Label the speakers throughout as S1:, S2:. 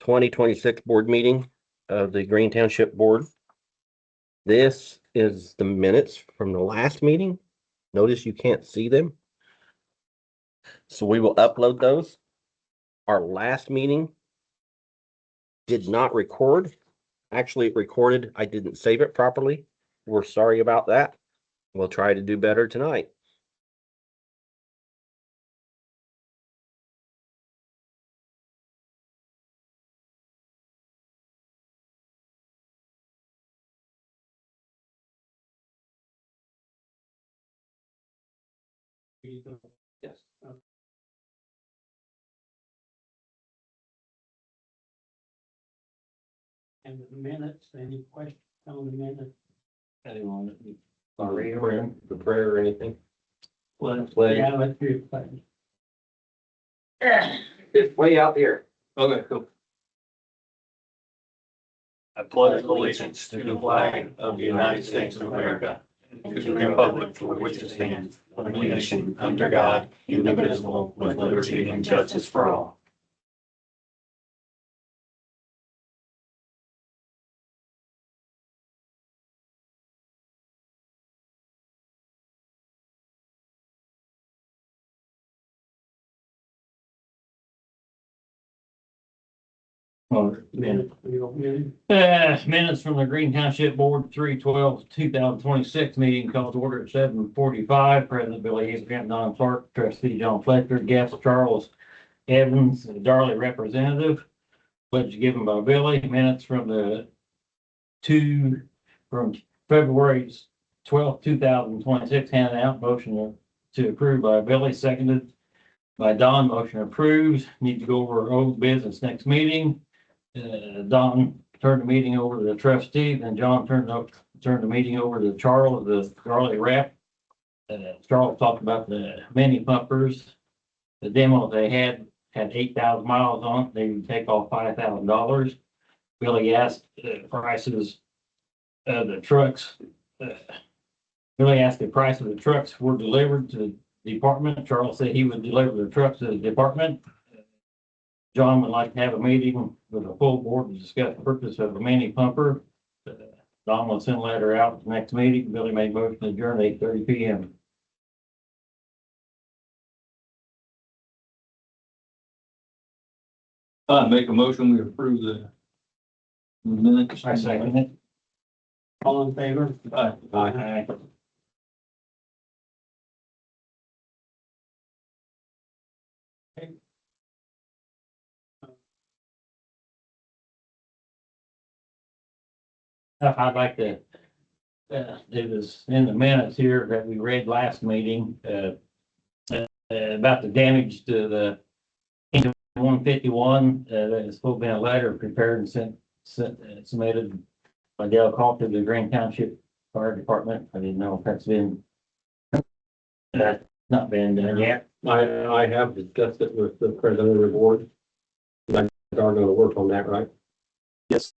S1: 2026 board meeting of the Green Township Board. This is the minutes from the last meeting. Notice you can't see them. So we will upload those. Our last meeting did not record. Actually, it recorded. I didn't save it properly. We're sorry about that. We'll try to do better tonight. Yes.
S2: And the minutes, any questions on the minutes?
S1: Anyone? The prayer or anything?
S2: Well,
S1: Pledge.
S2: yeah, let's do it. Pledge.
S1: It's way out here.
S3: Okay, cool. I pledge allegiance to the flag of the United States of America and to the republic for which it stands, one nation, under God, indivisible, with liberty and justice for all.
S2: Minutes, real minutes.
S4: Minutes from the Green Township Board 3/12/2026 meeting called to order at 7:45. President Billy Abraham, Don Clark, Trustee John Fletcher, guest Charles Evans, the Darley representative. Pledge given by Billy. Minutes from from February 12th, 2026 handed out. Motion to approve by Billy, seconded by Don. Motion approved. Need to go over old business next meeting. Don turned the meeting over to the trustee, then John turned the meeting over to Charles, the Darley rep. Charles talked about the mini pumpers. The demo they had 8,000 miles on it. They would take off $5,000. Billy asked prices of the trucks. Billy asked the price of the trucks were delivered to the department. Charles said he would deliver the trucks to the department. John would like to have a meeting with a full board to discuss the purpose of a mini pumper. Don will send a letter out at the next meeting. Billy made motion to adjourn at 8:30 p.m.
S3: I make a motion, we approve the minutes.
S4: I second it.
S2: All in favor?
S3: Aye.
S4: Aye. I'd like to, it was in the minutes here that we read last meeting, about the damage to the 151. There's supposed to be a letter prepared and submitted by Dale Coulter to the Green Township Fire Department. I didn't know if that's been, not been done yet.
S1: I have discussed it with the president of the board. You guys are going to work on that, right?
S3: Yes.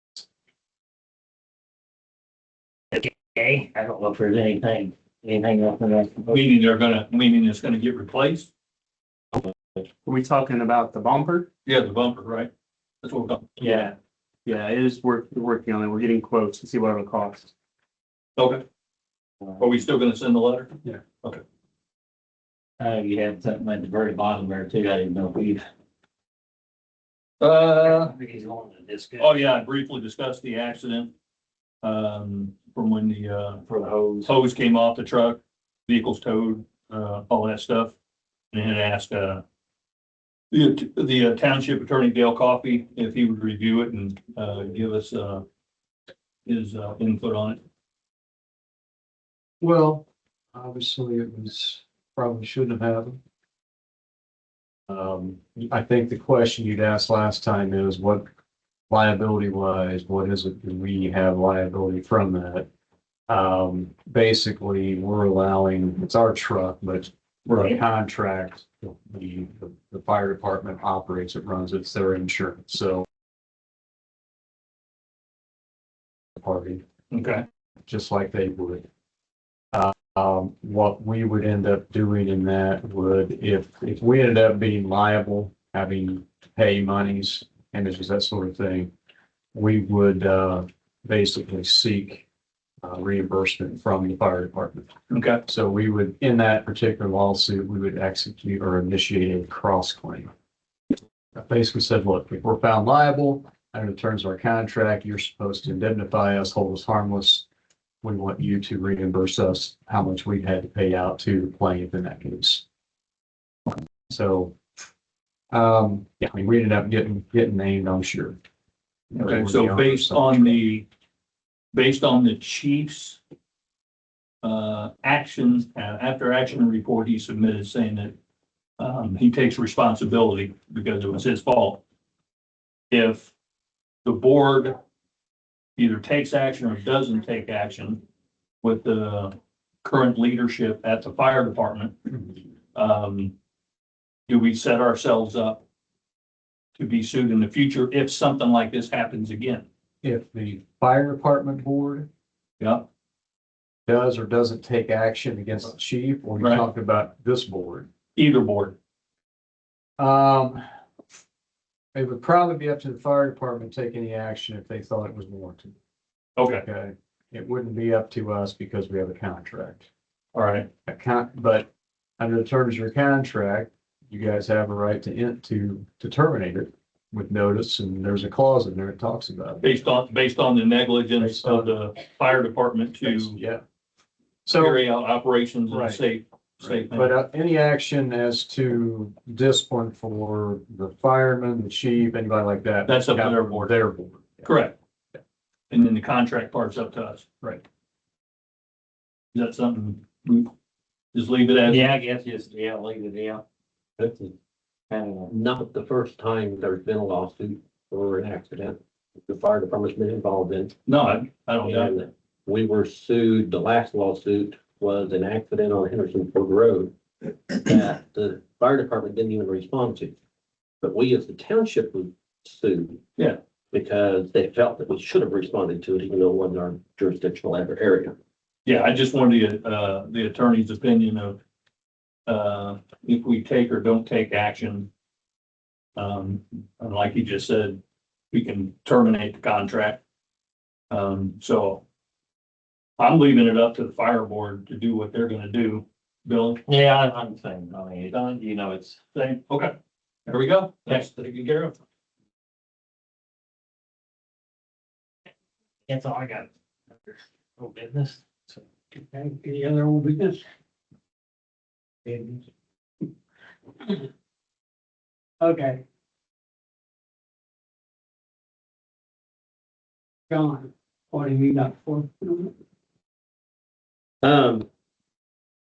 S4: Okay, I don't know if there's anything else in that.
S3: Meaning it's gonna get replaced?
S5: Are we talking about the bumper?
S3: Yeah, the bumper, right? That's what we're talking.
S5: Yeah, it is we're working on it. We're getting quotes to see what it would cost.
S3: Okay. Are we still gonna send the letter?
S5: Yeah.
S3: Okay.
S4: You had something at the very bottom there too. I didn't know if we've. He's going to discuss.
S3: Oh yeah, I briefly discussed the accident. From when
S4: For the hose.
S3: hose came off the truck, vehicles towed, all that stuff. And had asked, the township attorney Dale Coffey if he would review it and, give us, his, input on it.
S6: Well, obviously it was, probably shouldn't have happened. I think the question you'd asked last time is what liability wise, what is it, do we have liability from that? Basically, we're allowing, it's our truck, but we're a contract, the fire department operates it, runs it, it's their insurance, so. Party,
S3: Okay.
S6: just like they would. What we would end up doing in that would, if we ended up being liable, having to pay monies images, that sort of thing, we would, basically seek reimbursement from the fire department.
S3: Okay.
S6: So we would, in that particular lawsuit, we would execute or initiate a cross claim. That basically said, look, if we're found liable under the terms of our contract, you're supposed to indemnify us, hold us harmless. We want you to reimburse us how much we had to pay out to the plaintiff in that case. So, yeah, I mean, we ended up getting named, I'm sure.
S3: Okay, so based on the chief's action, after action report he submitted saying that he takes responsibility because it was his fault. If the board either takes action or doesn't take action with the current leadership at the fire department, do we set ourselves up to be sued in the future if something like this happens again?
S6: If the fire department board
S3: Yeah,
S6: does or doesn't take action against the chief, or you're
S3: Right.
S6: talking about this board?
S3: either board.
S6: It would probably be up to the fire department to take any action if they thought it was warranted.
S3: Okay,
S6: Okay, it wouldn't be up to us because we have a contract.
S3: all right.
S6: But under the terms of your contract, you guys have a right to terminate it with notice, and there's a clause in there that talks about it.
S3: Based on the negligence
S6: Based on-
S3: of the fire department to
S6: Yeah. So,
S3: carry out operations in a
S6: Right.
S3: safe
S6: but
S3: manner.
S6: any action as to discipline for the fireman, the chief, anybody like that.
S3: That's up to their board.
S6: Their board.
S3: Correct. And then the contract part's up to us.
S6: Right.
S3: Is that something we just leave it as?
S4: Yeah, I guess just, yeah, leave it, yeah.
S1: This is
S4: Kind of,
S1: not the first time there's been a lawsuit or an accident the fire department's been involved in.
S3: No, I don't doubt
S1: And
S3: that.
S1: we were sued, the last lawsuit was an accident on Henderson Ford Road that the fire department didn't even respond to. But we as the township was sued.
S3: Yeah.
S1: Because they felt that we should have responded to it, even though it wasn't our jurisdictional area.
S3: Yeah, I just wanted the attorney's opinion of if we take or don't take action. And like he just said, we can terminate the contract. So I'm leaving it up to the fire board to do what they're gonna do. Bill,
S4: yeah, I'm saying, I mean, it's, you know, it's,
S3: same, okay, there we go. That's taken care of.
S4: that's all I got. No business. So,
S2: Okay, any other old business? Okay. John, what have you got for?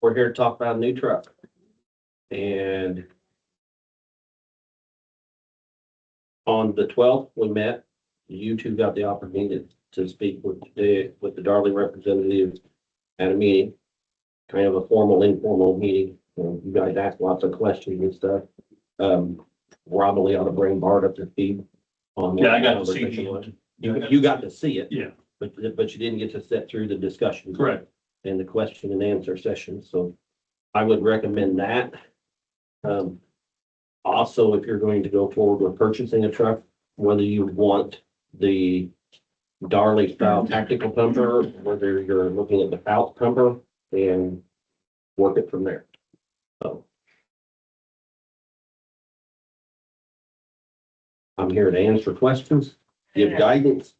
S1: We're here to talk about a new truck. And on the 12th, we met. You two got the opportunity to speak with the Darley representatives at a meeting, kind of a formal, informal meeting. You guys asked lots of questions and stuff. Probably ought to bring Bart up to speed on. what
S3: Yeah, I got
S1: the
S3: to see
S1: conversation was.
S3: you.
S1: You got to see it.
S3: Yeah.
S1: But you didn't get to sit through the discussion.
S3: Correct.
S1: And the question and answer session, so I would recommend that. Also, if you're going to go forward with purchasing a truck, whether you want the Darley style tactical pumper, whether you're looking at the Fouts pumper and work it from there. So I'm here to answer questions, give guidance.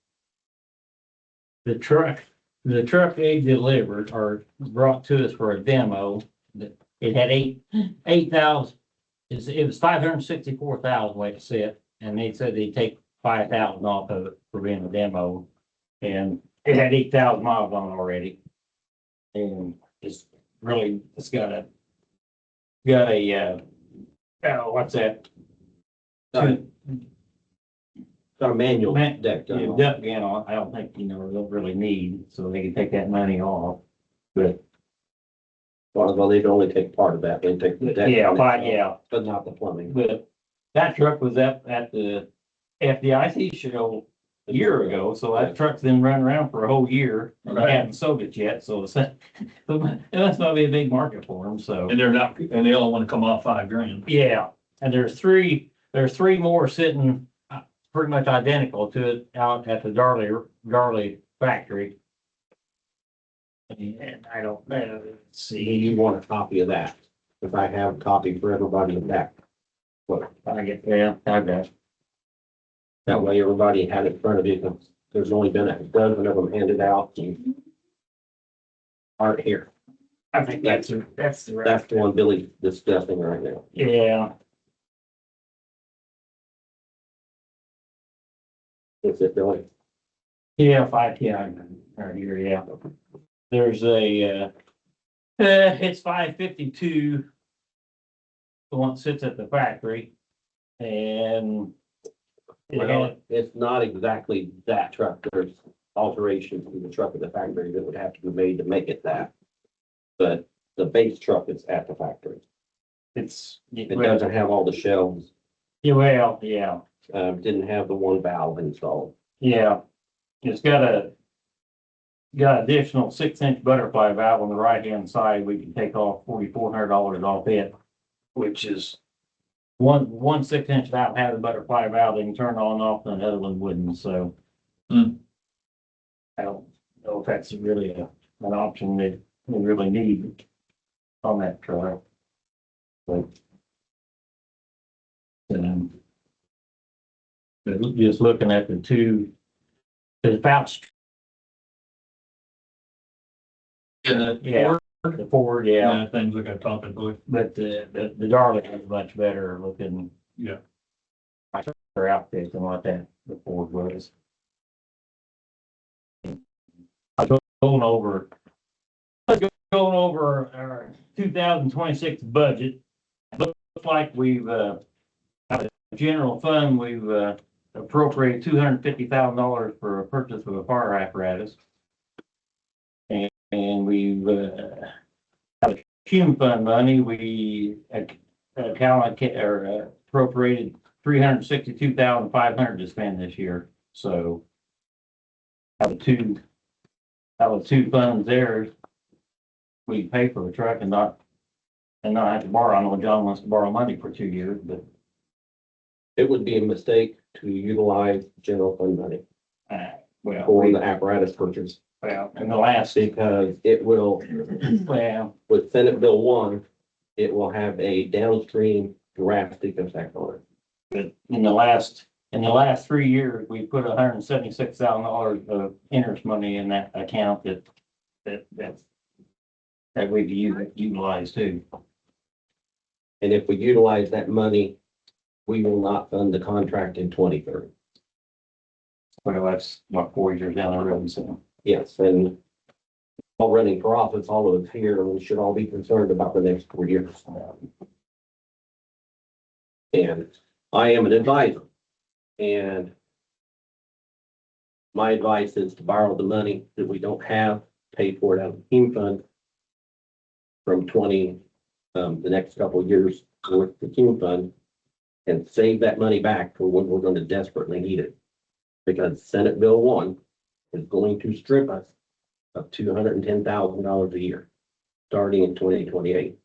S4: The truck they delivered or brought to us for a demo, it had 8,000. It was 564,000 way to sit, and they said they'd take 5,000 off of it for being a demo. And it had 8,000 miles on it already. And it's got a, what's that?
S1: Our manual
S4: Man-
S1: deck.
S4: Yeah, duck gun on, I don't think, they'll really need, so they can take that money off. But,
S1: Well, they can only take part of that, they take the deck.
S4: yeah,
S1: on it,
S4: yeah,
S1: But not the plumbing.
S4: but that truck was up at the FDIC show a year ago, so that truck's been running around for a whole year. And they
S3: Right.
S4: haven't sold it yet, so it's, it must not be a big market for them, so.
S3: And and they all want to come off $5,000.
S4: Yeah, and there's three more sitting pretty much identical to it out at the Darley factory. And I don't, let's
S1: Do
S4: see,
S1: you want a copy of that? If I have a copy for everybody in that. Well,
S4: I get, yeah, I got it.
S1: that way everybody had it in front of you, 'cause there's only been a dozen of them handed out and aren't here.
S4: I think that's the
S1: That's
S4: right.
S1: the one Billy's discussing right now.
S4: Yeah,
S1: Is it Billy?
S4: yeah, right here, yeah. There's it's 552. The one that sits at the factory. And it
S1: Well,
S4: had,
S1: it's not exactly that truck. There's alterations to the truck at the factory that would have to be made to make it that. But the base truck is at the factory.
S4: it's,
S1: It doesn't have all the shelves,
S4: yeah, well, yeah,
S1: didn't have the one valve installed.
S4: yeah. It's got additional 6-inch butterfly valve on the right-hand side. We can take off $4,400 off it, which is one 6-inch valve has a butterfly valve. They can turn on and off, and the other one wouldn't, so.
S6: Hmm.
S4: I don't know if that's really an option that we really need on that truck. But just looking at the two, the pouch. Yeah, the Ford, yeah,
S6: Things like I talked about.
S4: but the Darling is much better looking.
S6: Yeah.
S4: Her outfit than what that the Ford was. Going over our 2026 budget. Looks like we've out of the general fund, we've appropriated $250,000 for a purchase of a fire apparatus. And we've out of Cume fund money, we appropriated $362,500 to spend this year. So out of two funds there, we pay for the truck and not have to borrow. I know John wants to borrow money for 2 years, but
S1: It would be a mistake to utilize general fund money
S4: well,
S1: for the apparatus purchase
S4: in the last,
S1: because it will,
S4: well,
S1: with Senate Bill 1, it will have a downstream drastic effect on it.
S4: but in the last 3 years, we put $176,000 of interest money in that account that we've utilized too.
S1: And if we utilize that money, we will not fund the contract in 2030.
S4: Well, that's about 4 years down the road, so.
S1: Yes, and all running profits, all of us here, we should all be concerned about the next 4 years. And I am an advisor. And my advice is to borrow the money that we don't have, pay for it out of the team fund from the next couple of years with the team fund and save that money back for when we're going to desperately need it. Because Senate Bill 1 is going to strip us of $210,000 a year, starting in 2028.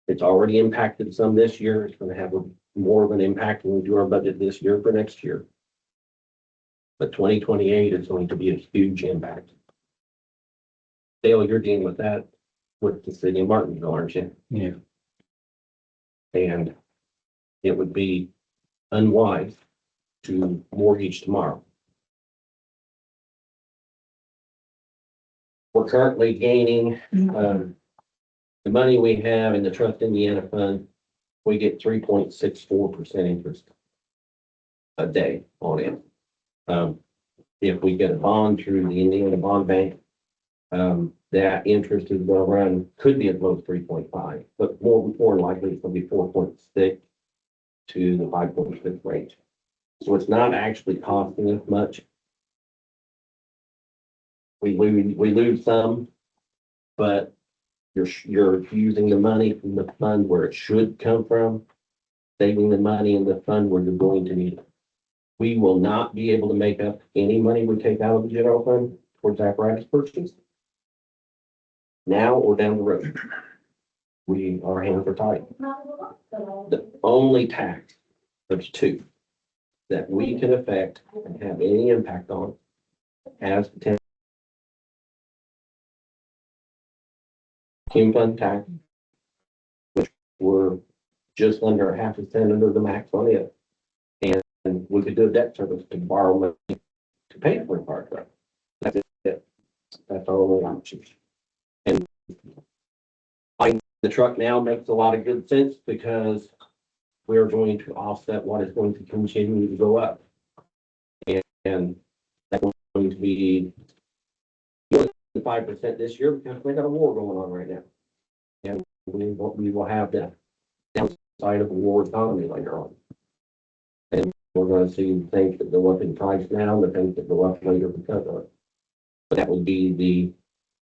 S1: It's already impacted some this year. It's going to have more of an impact when we do our budget this year for next year. But 2028 is going to be a huge impact. Dale, you're dealing with that with the city of Martinsville, aren't you?
S6: Yeah.
S1: And it would be unwise to mortgage tomorrow. We're currently gaining, the money we have in the Trust Indiana Fund, we get 3.64% interest a day on it. If we get a bond through the Indiana Bond Bank, that interest is going to run, could be as low as 3.5, but more likely it's going to be 4.6 to the 5.6 range. So it's not actually costing us much. We lose some, but you're using the money from the fund where it should come from, saving the money in the fund where you're going to need it. We will not be able to make up any money we take out of the general fund towards apparatus purchase. Now or down the road. Our hands are tied. The only tax, there's two. that we can affect and have any impact on as the town. Team fund tax, which we're just under a half a cent under the max on it. And we could do a debt service to borrow money to pay for the fire truck. That's it. That's our only option. And buying the truck now makes a lot of good sense because we're going to offset what is going to continue to go up. And that's going to be 5% this year because we got a war going on right now. And we will have the downside of a war economy later on. And we're going to see things that go up in price now, the things that go up later because of it. But that would be the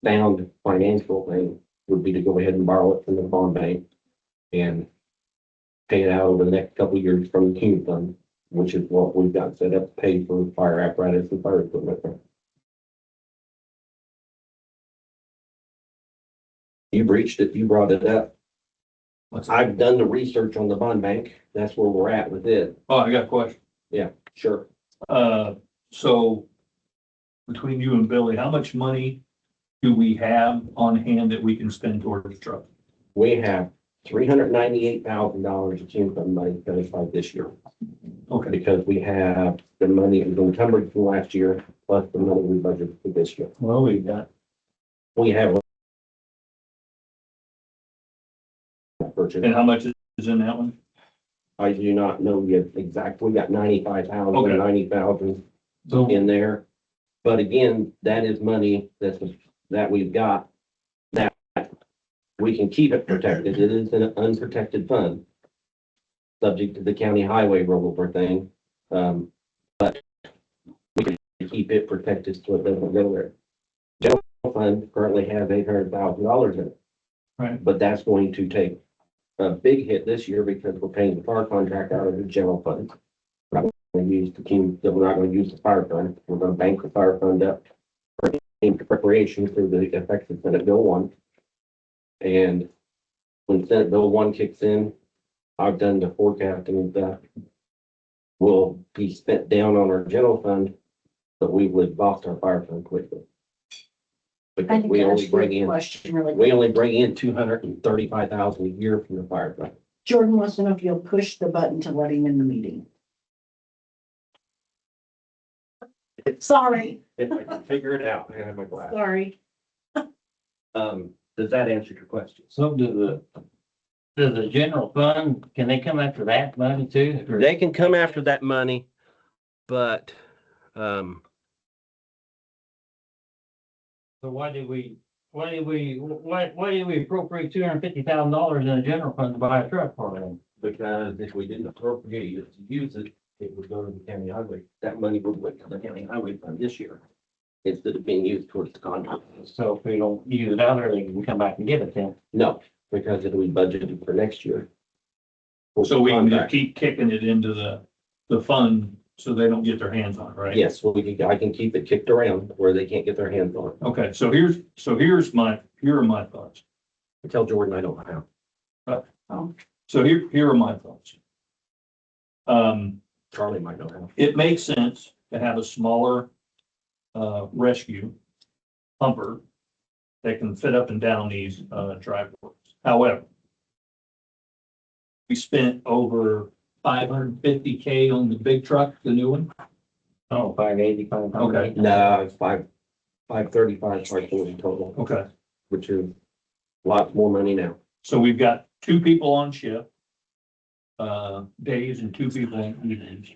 S1: sound financial thing, would be to go ahead and borrow it from the bond bank and pay it out over the next couple of years from the team fund, which is what we've got set up to pay for fire apparatus and fire equipment. You breached it, you brought it up. I've done the research on the bond bank. That's where we're at with it.
S3: Oh, I got a question.
S1: Sure.
S3: So between you and Billy, how much money do we have on hand that we can spend towards the truck?
S1: We have $398,000 of team fund money set aside this year.
S3: Okay,
S1: Because we have the money that was encumbered from last year, plus the money we budgeted for this year.
S3: well, we got,
S1: We have purchase.
S3: and how much is in that one?
S1: I do not know yet exactly. We got 95,000,
S3: Okay.
S1: 90,000
S3: So,
S1: in there. But again, that is money that we've got that we can keep it protected. It is an unprotected fund, subject to the county highway rollover thing. But we can keep it protected so it doesn't go there. General fund currently has $800,000 in it.
S3: Right.
S1: But that's going to take a big hit this year because we're paying the fire contract out of the general fund. We're not going to use the team, we're not going to use the fire fund. We're going to bank the fire fund up for preparation for the effective Senate Bill 1. And when Senate Bill 1 kicks in, I've done the forecasting that will be spent down on our general fund, but we would exhaust our fire fund quickly.
S7: I
S1: Because
S7: need
S1: we
S7: to
S1: only
S7: ask you
S1: bring
S7: a
S1: in,
S7: question really
S1: we
S7: quick.
S1: only bring in 235,000 a year from the fire fund.
S7: Jordan wants to know if you'll push the button to let him in the meeting. Sorry,
S1: If I can figure it out, I have my glass.
S7: sorry.
S1: Does that answer your question?
S4: So does the general fund, can they come after that money too? Or-
S1: They can come after that money, but,
S4: So why did we appropriate $250,000 in the general fund to buy a truck for them?
S1: because if we didn't appropriate it to use it, it would go to the county highway. That money would went to the county highway fund this year instead of being used towards the contract.
S4: So if we don't use it out there, they can come back and get it then.
S1: No, because it'll be budgeted for next year.
S3: so we can just
S1: Contract.
S3: keep kicking it into the fund so they don't get their hands on it, right?
S1: Yes, well, I can keep it kicked around where they can't get their hands on it.
S3: Okay, so here are my thoughts.
S1: I tell Jordan I don't know how.
S3: So here are my thoughts.
S1: Charlie might know how.
S3: It makes sense to have a smaller rescue pumper that can fit up and down these driveways. However, we spent over 550K on the big truck, the new one.
S4: Oh, 580, 500.
S3: Okay.
S1: No, it's 535, 540 total,
S3: Okay.
S1: which is lots more money now.
S3: So we've got 2 people on shift, days and 2 people on evenings.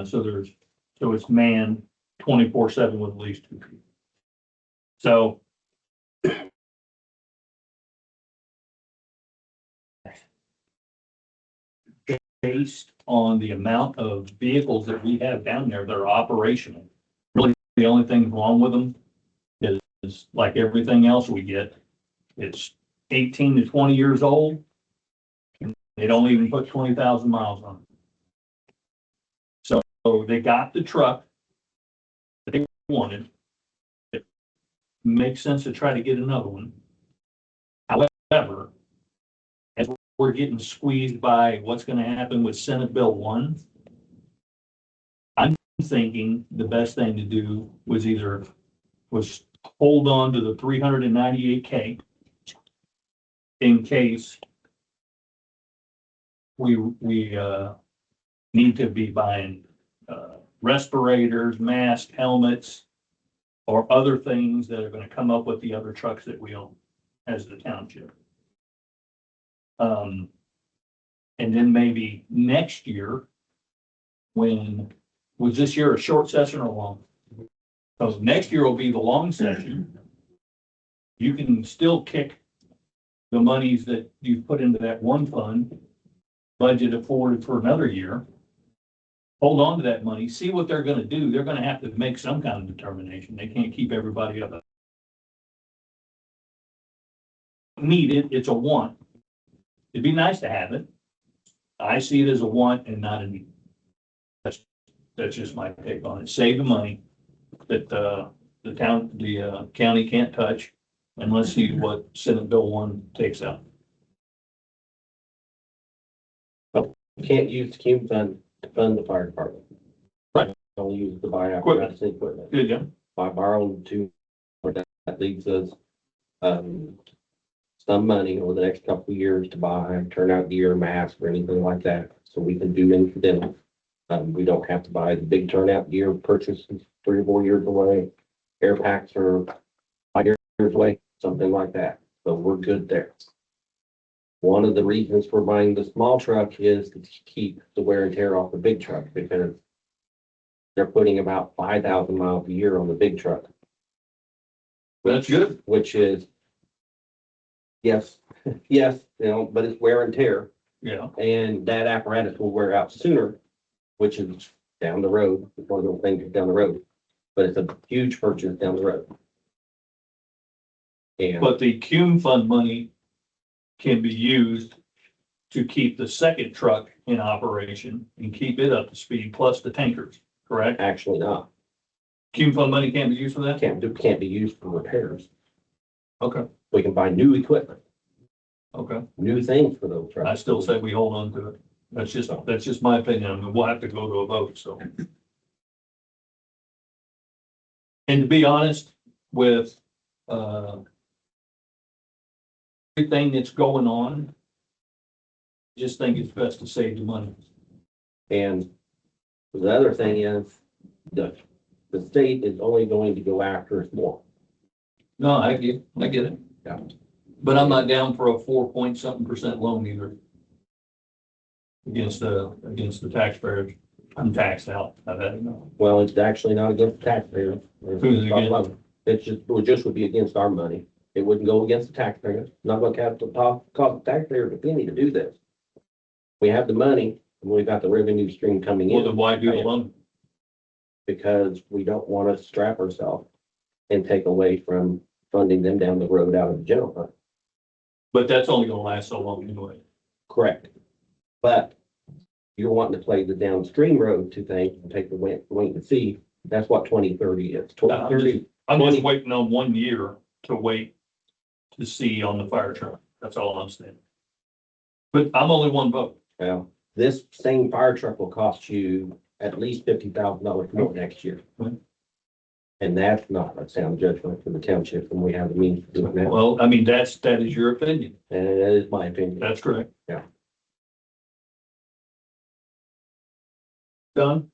S3: So it's manned 24/7 with at least 2 people. So based on the amount of vehicles that we have down there that are operational, really the only thing wrong with them is like everything else we get, it's 18 to 20 years old. And they don't even put 20,000 miles on it. So they got the truck that they wanted. It makes sense to try to get another one. However, as we're getting squeezed by what's gonna happen with Senate Bill 1, thinking the best thing to do was hold on to the 398K in case we need to be buying respirators, masks, helmets, or other things that are gonna come up with the other trucks that we own as the township. And then maybe next year, was this year a short session or long? So next year will be the long session. You can still kick the monies that you've put into that one fund, budget it forward for another year. Hold on to that money, see what they're gonna do. They're gonna have to make some kind of determination. They can't keep everybody up. Need it, it's a want. It'd be nice to have it. I see it as a want and not a need. That's just my take on it. Save the money that the county can't touch, and let's see what Senate Bill 1 takes out.
S1: You can't use the cume fund to fund the fire department.
S3: Right.
S1: Only use it to buy
S3: Equipment.
S1: apparatus and equipment.
S3: Good, yeah.
S1: By borrowing that leaves us, some money over the next couple of years to buy turnout gear, masks, or anything like that, so we can do incidental. We don't have to buy the big turnout gear purchase 3 or 4 years away. Air packs are 5 years away, something like that. So we're good there. One of the reasons for buying the small truck is to keep the wear and tear off the big truck, because they're putting about 5,000 miles a year on the big truck.
S3: That's good.
S1: Which is, yes, but it's wear and tear.
S3: Yeah.
S1: And that apparatus will wear out sooner, which is down the road. It's one of those things down the road, but it's a huge purchase down the road. And
S3: But the cume fund money can be used to keep the second truck in operation and keep it up to speed, plus the tankers, correct?
S1: actually not,
S3: Cume fund money can't be used for that?
S1: can't be used for repairs.
S3: Okay,
S1: We can buy new equipment,
S3: okay.
S1: new things for those trucks.
S3: I still say we hold on to it. That's just my opinion. I mean, we'll have to go to a vote, so. And to be honest with, everything that's going on, just think it's best to save the money.
S1: And the other thing is, the state is only going to go after us more.
S3: No, I get it.
S1: Yeah.
S3: But I'm not down for a 4-point-something% loan either. Against the taxpayers. I'm taxed out. I've had enough.
S1: Well, it's actually not against the taxpayers.
S3: Who's it against?
S1: It just would be against our money. It wouldn't go against the taxpayers. Not going to have to cost the taxpayers a penny to do this. We have the money and we've got the revenue stream coming
S3: Well, then
S1: in,
S3: why do the loan?
S1: because we don't want to strap ourselves and take away from funding them down the road out of the general fund.
S3: But that's only gonna last so long anyway.
S1: Correct. But you're wanting to play the downstream road to things and take the wait and see. That's what 2030 is. 2030.
S3: I'm
S1: 20
S3: just waiting on 1 year to wait to see on the fire truck. That's all I'm saying. But I'm only one vote.
S1: Well, this same fire truck will cost you at least $50,000 more next year.
S3: Hmm.
S1: And that's not a sound judgment for the township when we have the means to do it now.
S3: Well, I mean, that is your opinion.
S1: And that is my opinion.
S3: That's correct.
S1: Yeah.
S3: Done?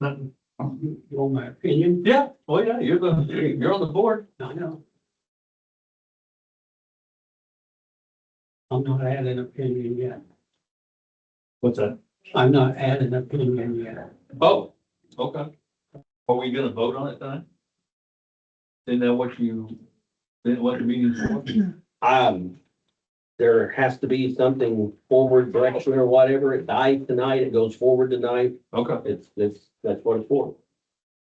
S3: Nothing.
S2: You want my opinion?
S3: Yeah, well, yeah, you're on the board.
S2: I know. I'm not at an opinion yet.
S3: What's that?
S2: I'm not at an opinion yet.
S3: Oh, okay. Are we gonna vote on it tonight? Isn't that what the meeting's for?
S1: There has to be something forward direction or whatever. It dies tonight, it goes forward tonight.
S3: Okay,
S1: That's what it's for.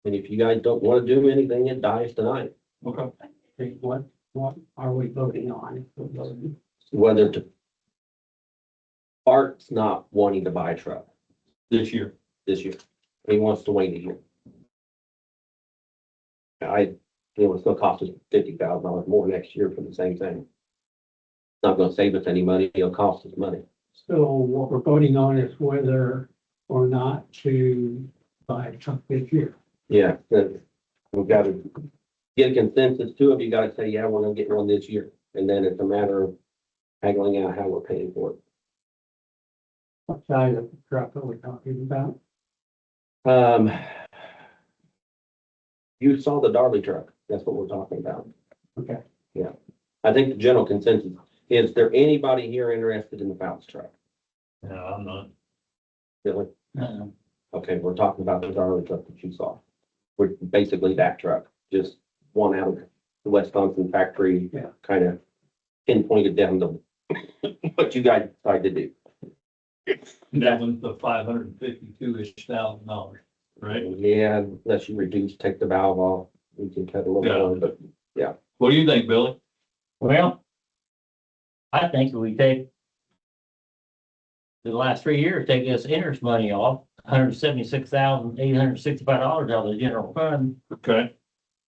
S1: And if you guys don't want to do anything, it dies tonight.
S3: okay.
S2: Okay, what are we voting on?
S1: Whether to. Bart's not wanting to buy a truck
S3: This year.
S1: this year. He wants to wait a year. It's gonna cost us $50,000 more next year for the same thing. It's not gonna save us any money, it'll cost us money.
S2: So what we're voting on is whether or not to buy a truck this year.
S1: Yeah, we've got to get a consensus. Two of you got to say, yeah, we're gonna get one this year. And then it's a matter of haggling out how we're paying for it.
S2: What size of the truck are we talking about?
S1: You saw the Darley truck. That's what we're talking about.
S2: Okay.
S1: Yeah. I think the general consensus, is there anybody here interested in the Fouts truck?
S3: No, I'm not.
S1: Really?
S4: Uh,
S1: Okay, we're talking about the Darley truck that you saw. We're basically that truck, just one out of the Wisconsin factory.
S2: Yeah.
S1: Kind of pinpointed down to what you guys decided to do.
S3: That one's the $552,000, right?
S1: Yeah, unless you reduce, take the valve off, we can cut a little
S3: Yeah.
S1: more, but
S3: What do you think, Billy?
S4: Well, I think if we take the last 3 years, take this interest money off, $176,865 out of the general fund,
S3: Okay,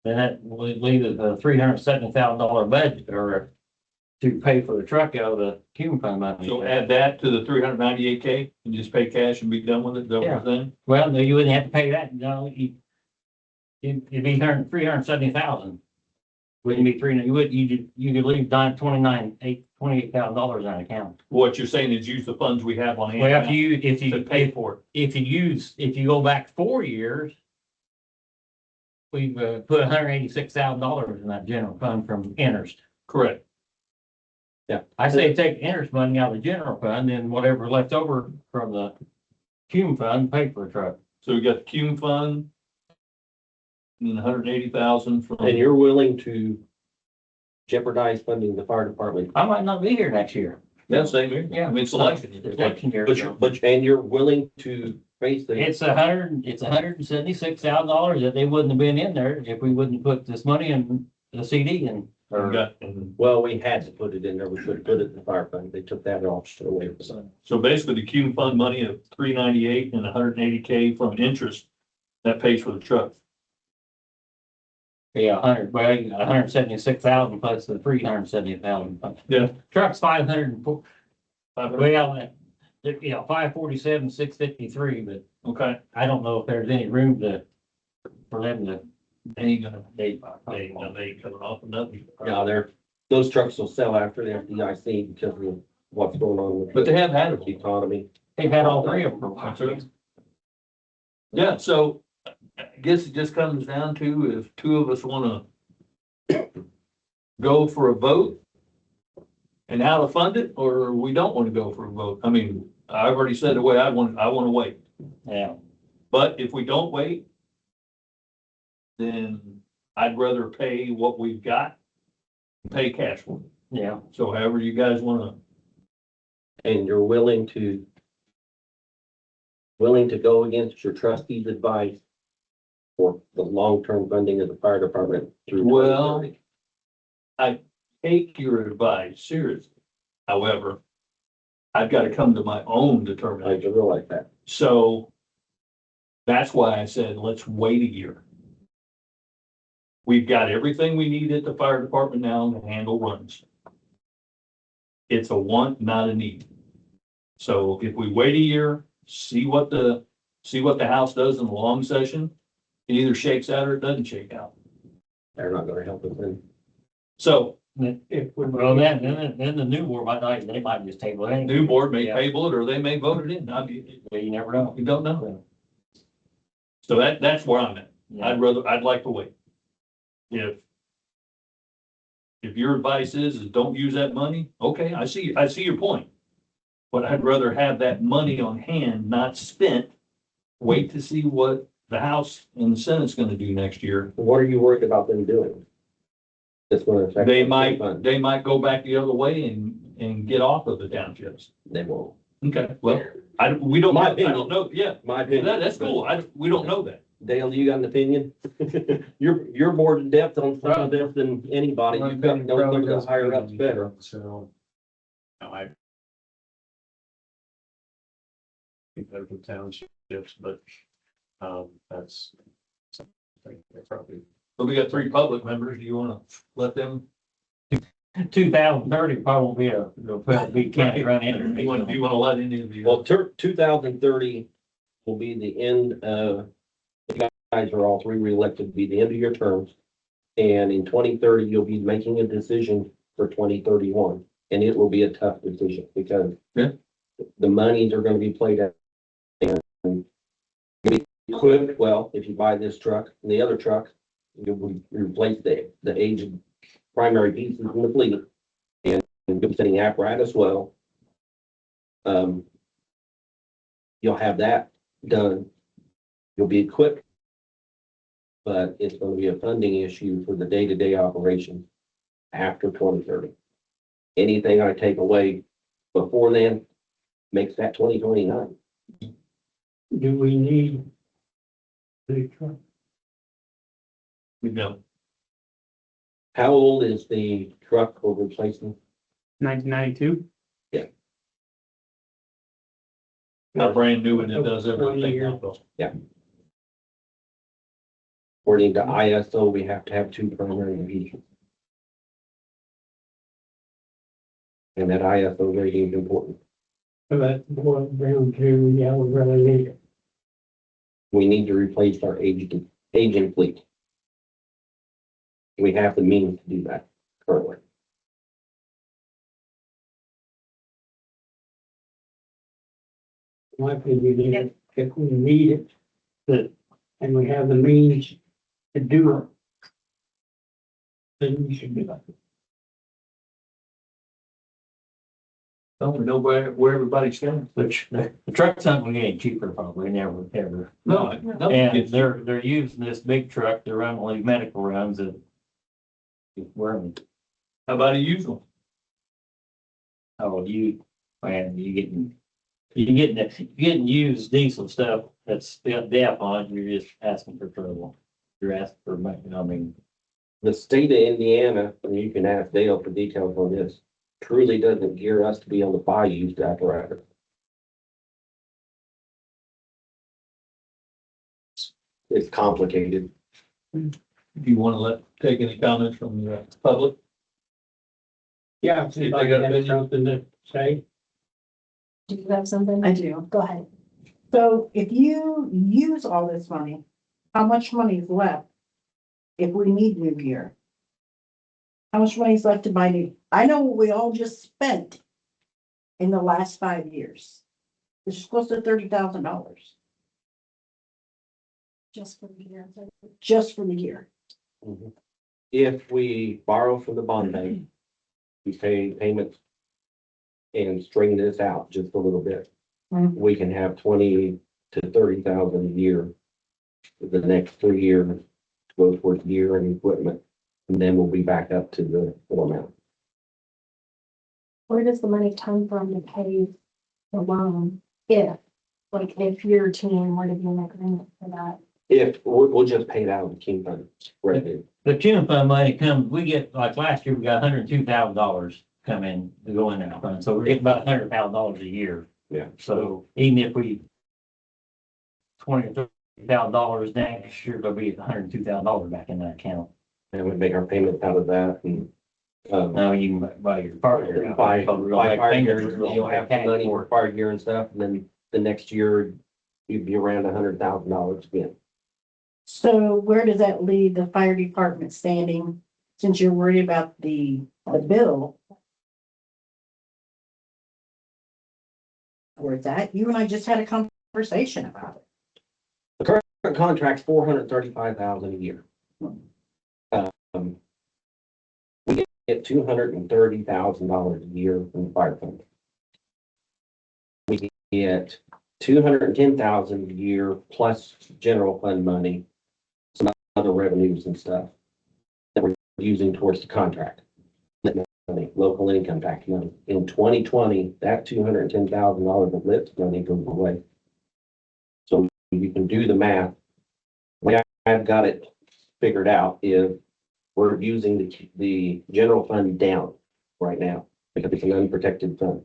S4: then that would leave a $370,000 budget or to pay for the truck out of the human fund money.
S3: so add that to the 398K and just pay cash and be done with it, is that what you're saying?
S4: Well, no, you wouldn't have to pay that, no, it'd be 370,000. Wouldn't be you could leave $28,000 on account.
S3: What you're saying is use the funds we have on hand
S4: Well,
S3: now
S4: if
S3: to
S4: you
S3: pay for it.
S4: if you go back 4 years, we've put $186,000 in that general fund from interest.
S3: Correct.
S4: I say take interest money out of the general fund and whatever left over from the human fund, pay for a truck.
S3: So we got the Cume fund. And 180,000 from.
S1: and you're willing to jeopardize funding the fire department.
S4: I might not be here next year.
S3: Yeah, same here.
S4: Yeah.
S3: I mean, it's election. year.
S4: It's election year.
S1: And you're willing to face the,
S4: It's $176,000 that they wouldn't have been in there if we wouldn't put this money in the CD and.
S3: We got- and
S1: well, we had to put it in there. We should have put it in the fire fund. They took that off straight away.
S3: So basically the Cume fund money of 398 and 180K from interest, that pays for the truck.
S4: Yeah, 176,000 plus the 370,000.
S3: Yeah.
S4: Truck's 504, well, 547,653, but
S3: Okay.
S4: I don't know if there's any room for them to.
S3: They ain't gonna, they ain't coming off of nothing.
S1: Yeah, those trucks will sell after the FDIC because of what's going on with.
S3: But they have had it.
S1: the economy.
S4: They've had all three of them for a while.
S3: That's right. Yeah, so I guess it just comes down to if two of us wanna go for a vote and how to fund it, or we don't wanna go for a vote. I mean, I've already said the way I wanna wait.
S4: Yeah,
S3: But if we don't wait, then I'd rather pay what we've got, and pay cash for it.
S4: yeah.
S3: So however you guys wanna,
S1: And you're willing to go against your trustee's advice for the long-term funding of the fire department through.
S3: Well,
S1: 2030?
S3: take your advice seriously. However, I've got to come to my own
S1: I
S3: determination.
S1: realize that.
S3: So that's why I said, let's wait a year. We've got everything we need at the fire department now to handle runs. It's a want, not a need. So if we wait a year, see what the House does in the long session, it either shakes out or it doesn't shake out.
S1: They're not gonna help us then.
S3: So
S2: If we.
S4: Well, then the new board they might just table it.
S3: new board may
S4: Yeah.
S3: table it or they may vote it in. I mean,
S4: You never know.
S3: you don't know. So that's where I'm at.
S4: Yeah.
S3: I'd like to wait. If your advice is don't use that money, okay, I see your point. But I'd rather have that money on hand, not spent, wait to see what the House and the Senate's gonna do next year.
S1: What are you worried about them doing? That's gonna affect.
S3: They
S1: the
S3: might
S1: fund.
S3: go back the other way and get off of the townships.
S1: They won't.
S3: Okay, well, we don't,
S1: My
S3: I
S1: opinion.
S3: don't know, yeah,
S1: My opinion.
S3: that's cool. We don't know that.
S1: Dale, you got an opinion? You're more in depth on some of this than anybody. You've got to know some of the higher ups better.
S6: So, no, I think they're the townships, but, that's something they probably.
S3: But we got three public members. Do you wanna let them
S4: 2030 probably won't be it'll probably be county run in.
S3: You want to let any of you?
S1: Well, 2030 will be the end of, you guys are all three reelected, be the end of your terms. And in 2030, you'll be making a decision for 2031, and it will be a tough decision because
S3: Yeah.
S1: the monies are gonna be played out. And you could, well, if you buy this truck and the other truck, you'll replace the aged primary pieces in the fleet and you'll be setting apparatus well. You'll have that done. You'll be equipped. But it's going to be a funding issue for the day-to-day operation after 2030. Anything I take away before then makes that 2029.
S2: Do we need the truck?
S3: No.
S1: How old is the truck we're replacing?
S5: 1992.
S3: Not brand new and it does everything.
S1: According to ISO, we have to have two primary vehicles. And that ISO rating is important.
S2: So that's boiled down to, yeah, we really need it.
S1: We need to replace our aging fleet. We have the means to do that currently.
S2: In my opinion, if we need it, and we have the means to do it, then we should do it.
S3: Don't we know where everybody stands?
S4: Which the truck's not gonna get any cheaper probably, never, ever.
S3: No.
S4: And they're using this big truck to run all these medical runs that. Where,
S3: How about a usual?
S4: oh, man, you're getting used diesel stuff that's got DEF on, you're just asking for trouble. You're asking for money, I mean,
S1: The state of Indiana, and you can ask Dale for details on this, truly doesn't gear us to be able to buy used apparatus. It's complicated.
S3: Do you want to take any comments from the public?
S2: Yeah, if I have something to say.
S8: Do you have something?
S7: I do.
S8: Go ahead.
S7: So if you use all this money, how much money is left if we need new gear? How much money is left to buy new? I know what we all just spent in the last 5 years. It's close to $30,000
S8: Just for the year.
S7: just for the gear.
S1: If we borrow from the bond bank, we pay payments and string this out just a little bit, we can have 20 to 30,000 a year for the next 3 years to go towards gear and equipment. And then we'll be back up to the full amount.
S8: Where does the money come from to pay the loan? If your team were to be in agreement for that?
S1: If, we'll just pay it out of the King Fund revenue.
S4: the Cumin fund money comes, we get, like last year, we got $102,000 come in to go in that fund, so we're getting about $100,000 a year.
S1: Yeah.
S4: So even if we $20,000 next year, there'll be $102,000 back in that account.
S1: And we make our payments out of that and,
S4: Now you can buy your partner.
S1: buy fire gear, you'll have the money for fire gear and stuff, and then the next year you'd be around $100,000 again.
S7: So where does that leave the fire department standing, since you're worried about the bill? Or that, you and I just had a conversation about it.
S1: The current contract's $435,000 a year. We get $230,000 a year from the fire fund. We get $210,000 a year plus general fund money, some other revenues and stuff that we're using towards the contract. Money, local income tax money. In 2020, that $210,000 of LIPS money goes away. So you can do the math. The way I've got it figured out is we're using the general fund down right now because it's an unprotected fund.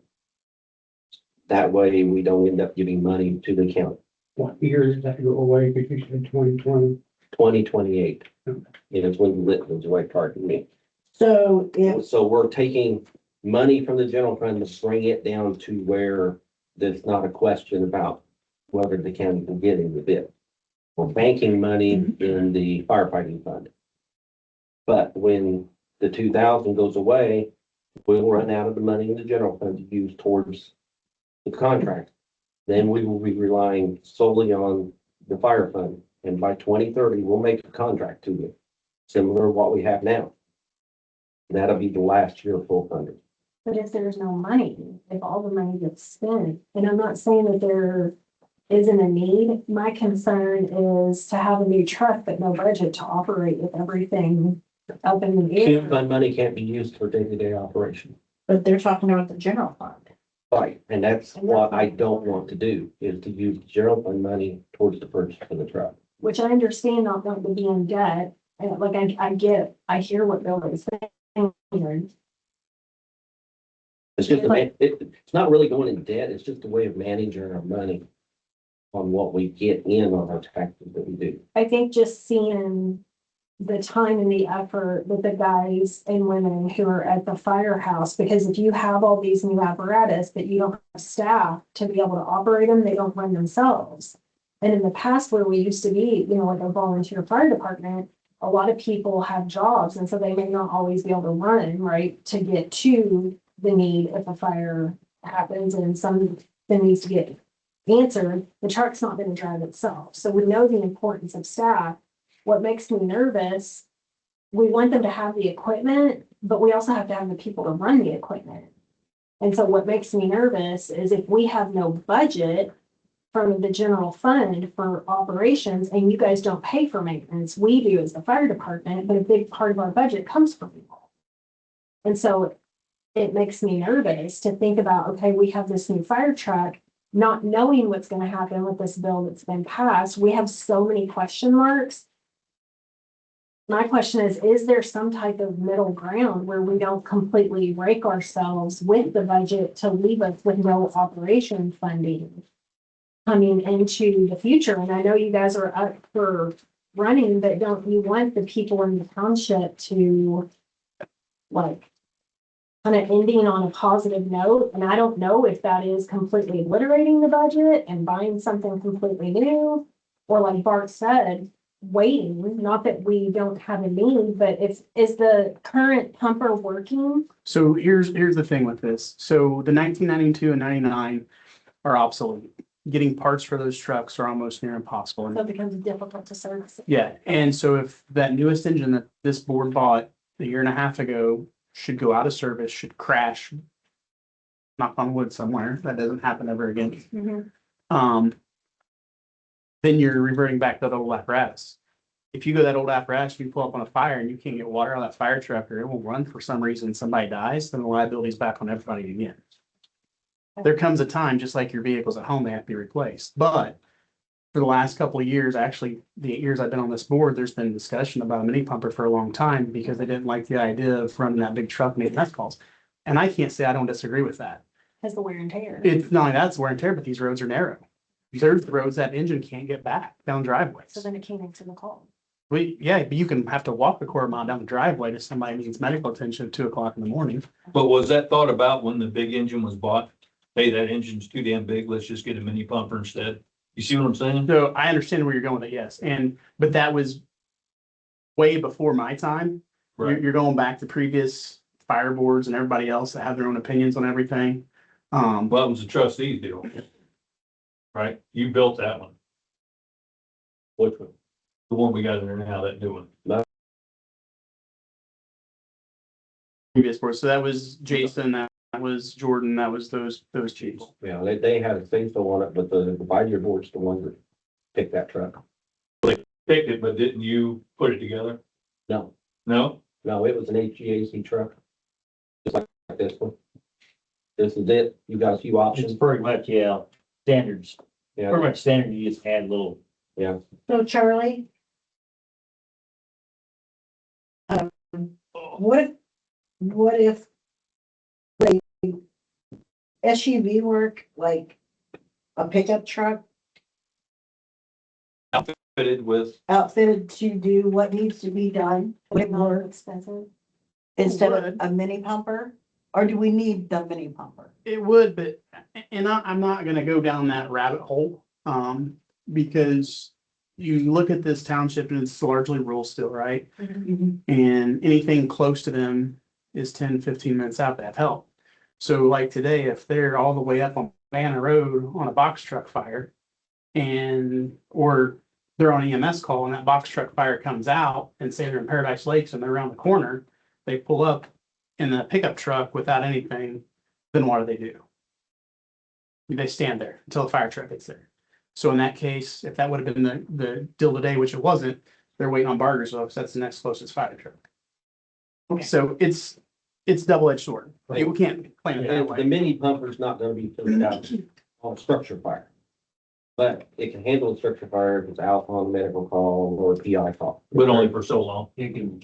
S1: That way we don't end up giving money to the county.
S2: What year does that go away? Because you said 2020.
S1: 2028 is when the LIPS goes away, pardon me.
S7: So if,
S1: So we're taking money from the general fund to bring it down to where there's not a question about whether the county can get in the bid. We're banking money in the firefighting fund. But when the 2,000 goes away, we'll run out of the money in the general fund to use towards the contract. Then we will be relying solely on the fire fund. And by 2030, we'll make a contract to you, similar to what we have now. That'll be the last year full funding.
S8: But if there's no money, if all the money gets spent, and I'm not saying that there isn't a need, my concern is to have a new truck but no budget to operate with everything up in the
S1: General
S8: air.
S1: fund money can't be used for day-to-day operation.
S7: but they're talking about the general fund.
S1: Right, and that's what I don't want to do, is to use general fund money towards the purchase of the truck.
S8: Which I understand not wanting to be in debt, and like I hear what Bill is saying.
S1: It's just, it's not really going in debt, it's just a way of managing our money on what we get in on our taxes that we do.
S8: I think just seeing the time and the effort that the guys and women who are at the firehouse, because if you have all these new apparatus, but you don't have staff to be able to operate them, they don't run themselves. And in the past where we used to be, like a volunteer fire department, a lot of people have jobs, and so they may not always be able to run, right, to get to the need if a fire happens and something needs to get answered. The truck's not gonna drive itself. So we know the importance of staff. What makes me nervous, we want them to have the equipment, but we also have to have the people to run the equipment. And so what makes me nervous is if we have no budget from the general fund for operations and you guys don't pay for maintenance, we do as the fire department, but a big part of our budget comes from people. And so it makes me nervous to think about, okay, we have this new fire truck, not knowing what's gonna happen with this bill that's been passed. We have so many question marks. My question is there some type of middle ground where we don't completely rake ourselves with the budget to leave us with no operation funding coming into the future? And I know you guys are up for running, but don't you want the people in the township to like kind of ending on a positive note? And I don't know if that is completely obliterating the budget and buying something completely new, or like Bart said, waiting, not that we don't have a need, but is the current pumper working?
S5: So here's the thing with this. So the 1992 and 99 are obsolete. Getting parts for those trucks are almost near impossible.
S8: So it becomes difficult to service.
S5: Yeah, and so if that newest engine that this board bought a year and a half ago should go out of service, should crash, knock on wood somewhere, that doesn't happen ever again.
S8: Mhm.
S5: Then you're reverting back to the old apparatus. If you go that old apparatus, you pull up on a fire and you can't get water out of that fire truck, or it won't run for some reason, somebody dies, then the liability's back on everybody again. There comes a time, just like your vehicles at home, they have to be replaced. But for the last couple of years, actually, the 8 years I've been on this board, there's been discussion about a mini pumper for a long time because they didn't like the idea of running that big truck making mess calls. And I can't say I don't disagree with that.
S8: Has the wear and tear.
S5: It's not only that, it's wear and tear, but these roads are narrow. There's roads that engine can't get back down driveways.
S8: So then it came into the call.
S5: Yeah, but you can have to walk a quarter mile down the driveway if somebody needs medical attention at 2 o'clock in the morning.
S3: But was that thought about when the big engine was bought? Hey, that engine's too damn big, let's just get a mini pumper instead. You see what I'm saying?
S5: So I understand where you're going with it, yes. But that was way before my time. You're going back to previous fire boards and everybody else that have their own opinions on everything.
S3: Well, it was a trustee's deal. Right? You built that one.
S1: Which one?
S3: The one we got in there now, that new one.
S5: Previous boards. So that was Jason, that was Jordan, that was those people.
S1: Yeah, they had a say so on it, but the advisory board's the one that picked that truck.
S3: Picked it, but didn't you put it together?
S1: No,
S3: No?
S1: no, it was an HGAC truck. Just like this one. This is it. You got a few
S4: It's
S1: options.
S4: pretty much, yeah, standards,
S1: Yeah,
S4: pretty much standard, you just add little.
S1: yeah.
S7: So Charlie? What if like SUV work, like a pickup truck
S3: Fitted with,
S7: outfitted to do what needs to be done?
S8: Would
S7: With
S8: it not
S7: more,
S8: be expensive?
S7: instead of
S5: would.
S7: a mini pumper? Or do we need the mini pumper?
S5: It would, but, and I'm not gonna go down that rabbit hole, because you look at this township and it's largely rural still, right? And anything close to them is 10, 15 minutes out to have help. So like today, if they're all the way up on Banner Road on a box truck fire or they're on EMS call and that box truck fire comes out and say they're in Paradise Lakes and they're around the corner, they pull up in the pickup truck without anything, then what do? They stand there until the fire truck gets there. So in that case, if that would have been the deal today, which it wasn't, they're waiting on Bargersville because that's the next closest fire truck.
S7: Okay.
S5: So it's double-edged sword. We can't claim it that
S1: The
S5: way.
S1: mini pumper's not gonna be put out on a structure fire. But it can handle a structure fire if it's out on a medical call or a PI call.
S3: But only for so long.
S4: You can,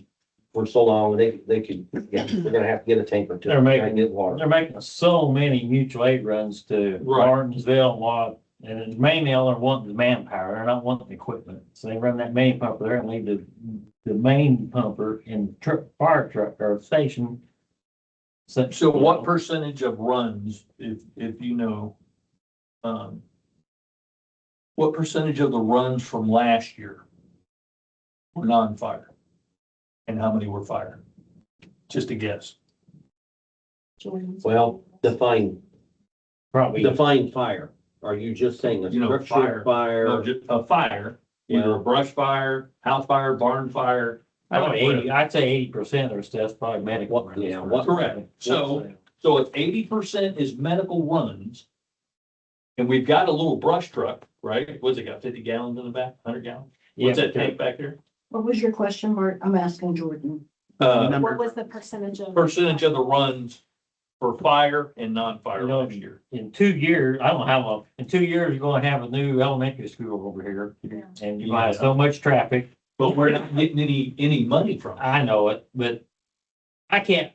S1: For so long, they could, yeah, we're gonna have to get a tanker to
S4: They're
S1: try
S4: making-
S1: and get water.
S4: they're making so many mutual aid runs to
S3: Right.
S4: Martinsville and what, and it's mainly all they're wanting is manpower, they're not wanting equipment. So they run that main pumper there and leave the main pumper in fire truck or station.
S3: So what percentage of runs, if you know, what percentage of the runs from last year were non-fire? And how many were fire? Just a guess.
S1: Well, define
S4: Probably,
S1: fire. Are you just saying a
S3: You know,
S1: structure fire?
S3: No, just a fire, either a brush fire, house fire, barn fire.
S4: I'd say 80% of their stuff's probably medical.
S1: What-
S4: runs.
S1: yeah, what-
S3: Correct. So if 80% is medical runs, and we've got a little brush truck, right? What's it got, 50 gallons in the back, 100 gallons? What's that tank back there?
S7: What was your question, Mark? I'm asking Jordan.
S8: What was the percentage of?
S3: Percentage of the runs for fire and non-fire
S4: You know,
S3: last year.
S4: In 2 years, I don't know how long, in 2 years, you're gonna have a new elementary school over here. And you have so much traffic.
S3: But we're not getting any money from it.
S4: I know it, but I can't,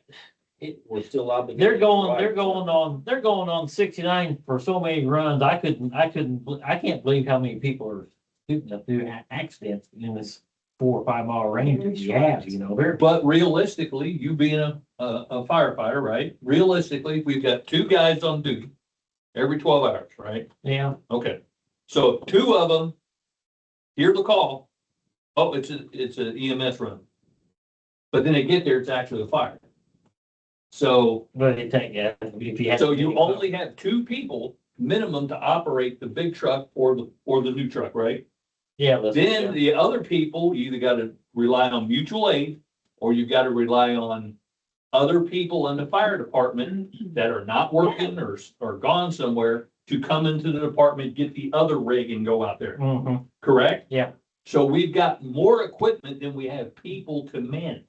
S1: We're still obligated.
S4: they're
S1: to
S4: going
S1: provide.
S4: on 69 for so many runs. I can't believe how many people are shooting up through accidents in this 4 or 5 mile range that you have, you know, they're.
S3: But realistically, you being a firefighter, right? Realistically, we've got 2 guys on duty every 12 hours, right?
S4: Yeah,
S3: Okay. So 2 of them hear the call. Oh, it's a EMS run. But then they get there, it's actually a fire. So,
S4: but it take, yeah, if you had.
S3: so you only have 2 people minimum to operate the big truck or the new truck, right?
S4: Yeah.
S3: Then the other people, you either gotta rely on mutual aid, or you've gotta rely on other people in the fire department that are not working or gone somewhere to come into the department, get the other rig and go out there,
S4: Mhm.
S3: correct?
S4: Yeah.
S3: So we've got more equipment than we have people to man.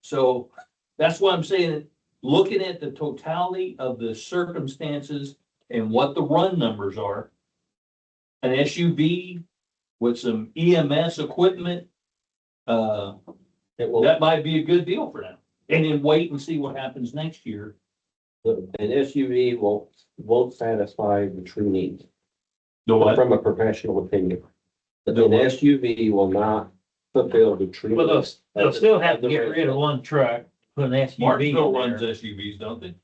S3: So that's why I'm saying, looking at the totality of the circumstances and what the run numbers are, an SUV with some EMS equipment,
S1: It will,
S3: that might be a good deal for them. And then wait and see what happens next year.
S1: an SUV won't satisfy the true needs,
S3: The what?
S1: from a professional opinion. But
S3: The
S1: an
S3: what?
S1: SUV will not fulfill the true.
S4: Well,
S1: needs
S4: they'll
S1: of the-
S4: still have
S1: of
S4: to
S1: the
S4: get rid of
S1: resident.
S4: one truck, put an SUV
S3: Martinsville
S4: in
S3: runs
S4: there.
S3: SUVs, don't they?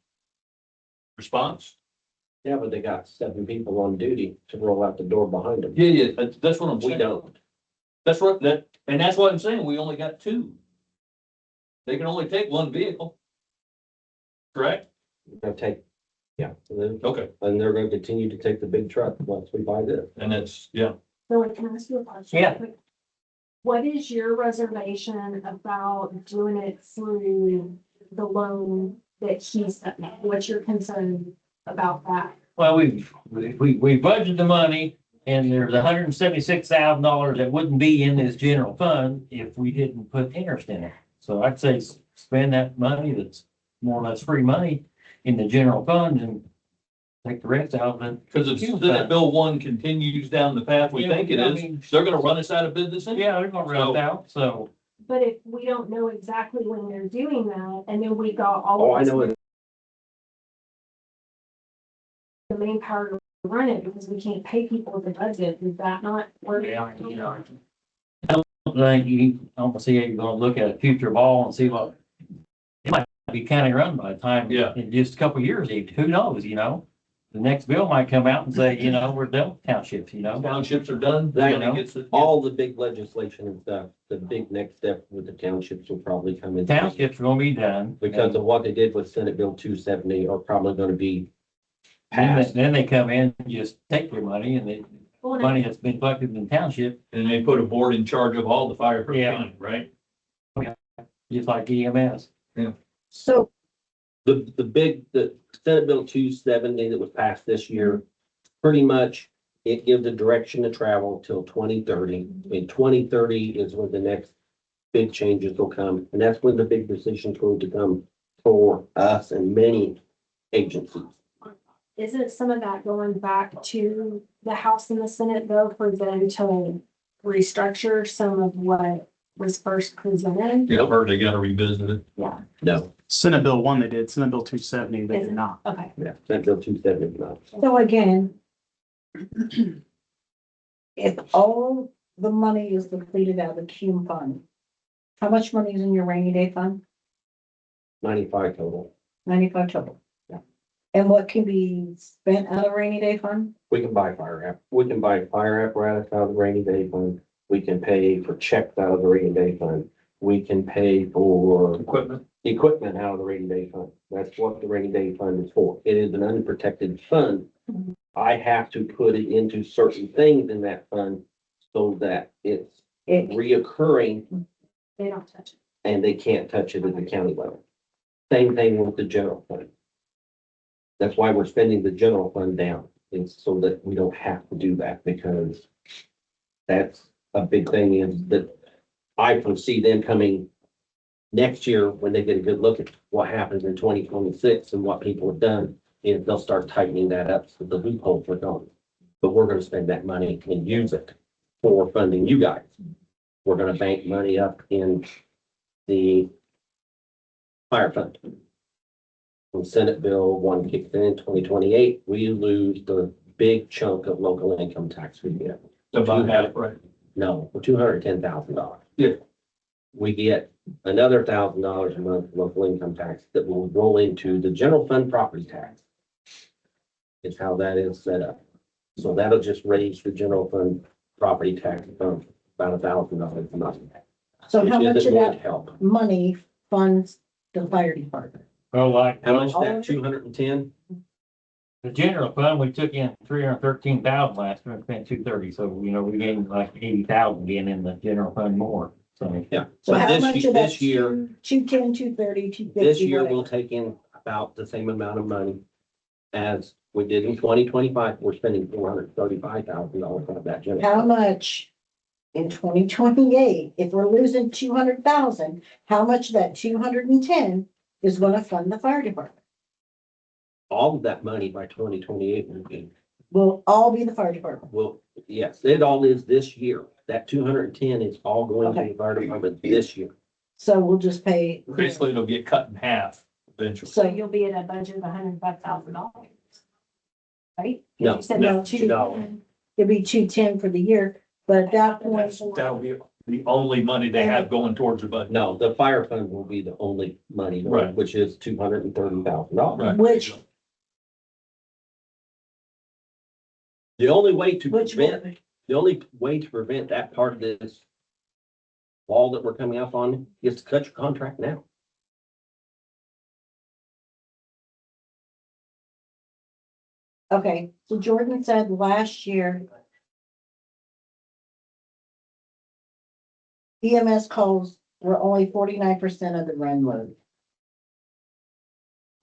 S3: Response?
S1: Yeah, but they got 7 people on duty to roll out the door behind them.
S3: Yeah, that's what I'm
S1: We
S3: saying.
S1: don't.
S3: That's what, and that's what I'm saying, we only got 2. They can only take 1 vehicle. Correct?
S1: They'll take, yeah,
S3: Okay,
S1: and they're gonna continue to take the big truck once we buy this.
S3: and that's, yeah.
S8: So can I ask you a question?
S4: Yeah.
S8: What is your reservation about doing it through the loan that he's, what's your concern about that?
S4: Well, we budgeted the money and there's $176,000 that wouldn't be in this general fund if we didn't put interest in it. So I'd say spend that money that's more or less free money in the general fund and take the rest out of it.
S3: Because if Senate Bill 1 continues down the path we
S4: Yeah,
S3: think it
S4: I
S3: is,
S4: mean-
S3: they're gonna run us out of business anyway.
S4: Yeah, they're gonna run it out, so.
S8: But if we don't know exactly when they're doing that, and then we got all
S1: Oh,
S8: of
S1: I know
S8: this
S1: it.
S8: the manpower to run it because we can't pay people with the budget, is that not where?
S4: Yeah, you know. I don't think you almost see you're gonna look at a future ball and see what be county run by the time.
S3: Yeah.
S4: In just a couple of years, even. Who knows, you know? The next bill might come out and say, you know, we're done with townships, you know?
S3: Townships are done.
S1: That-
S3: You know, it's the-
S1: All the big legislation and stuff, the big next step with the townships will probably come in.
S4: Townships are gonna be done.
S1: Because of what they did with Senate Bill 270 are probably gonna be
S4: Then
S1: passed.
S4: then they come in and just take their money and the money that's been collected in the township,
S3: And they put a board in charge of all the fire for the
S4: Yeah.
S3: county, right?
S4: just like EMS.
S7: So
S1: The Senate Bill 270 that was passed this year, pretty much it gives a direction to travel till 2030. In 2030 is when the next big changes will come, and that's when the big decisions going to come for us and many agencies.
S8: Isn't some of that going back to the House and the Senate though, for them to restructure some of what was first presented?
S3: Yeah, I've heard they gotta revisit it.
S8: Yeah,
S1: No,
S5: Senate Bill 1 they did, Senate Bill 270 they
S8: Is
S5: did
S8: it?
S5: not.
S8: okay.
S1: yeah, Senate Bill 270 not.
S7: So again, if all the money is depleted out of the cume fund, how much money is in your rainy day fund?
S1: 95 total.
S7: 95 total.
S1: Yeah.
S7: And what can be spent out of rainy day fund?
S1: We can buy we can buy fire apparatus out of the rainy day fund. We can pay for checks out of the rainy day fund. We can pay for
S3: Equipment.
S1: equipment out of the rainy day fund. That's what the rainy day fund is for. It is an unprotected fund. I have to put it into certain things in that fund so that it's
S7: It,
S1: reoccurring
S8: They don't touch it.
S1: and they can't touch it at the county level. Same thing with the general fund. That's why we're spending the general fund down. It's so that we don't have to do that because that's a big thing is that I foresee them coming next year when they get a good look at what happens in 2026 and what people have done, is they'll start tightening that up so the loopholes are gone. But we're gonna spend that money and use it for funding you guys. We're gonna bank money up in the fire fund. When Senate Bill 1 kicks in 2028, we lose the big chunk of local income tax we get.
S3: About half, right?
S1: No, for $210,000.
S3: Yeah.
S1: We get another $1,000 a month local income tax that will roll into the general fund property tax. Is how that is set up. So that'll just raise the general fund property tax from about $1,000 a month.
S7: so how
S1: which
S7: much
S1: isn't
S7: of
S1: going to
S7: that
S1: help?
S7: money funds the fire department?
S4: Well, like,
S1: How much that 210?
S4: the general fund, we took in 313,000 last year and spent 230, so, you know, we gained like 80,000 being in the general fund more, so.
S1: Yeah.
S7: So
S1: But
S7: how much of that?
S1: this year,
S7: 210, 230, 250?
S1: this year
S7: whatever?
S1: we'll take in about the same amount of money as we did in 2025. We're spending $435,000 out of that general.
S7: How
S1: fund.
S7: much in 2028, if we're losing 200,000, how much of that 210 is gonna fund the fire department?
S1: All of that money by 2028
S7: Will all be the fire department.
S1: yes, it all is this year. That 210 is all going to
S7: Okay.
S1: the fire department this year.
S7: So we'll just pay.
S3: Basically, it'll get cut in half eventually.
S7: So
S8: You'll be at a budget of $105,000. Right?
S1: No,
S8: You said
S7: no,
S1: no.
S7: it'd be 210 for the year, but at that point,
S3: That'll be the only money they have going towards the budget.
S1: No, the fire fund will be the only money,
S3: Right.
S1: which is $230,000.
S3: Right.
S7: which,
S1: The only way to
S7: which,
S1: prevent, the only way to prevent that part of this wall that we're coming up on is to cut your contract now.
S7: okay, so Jordan said last year EMS calls were only 49% of the run load.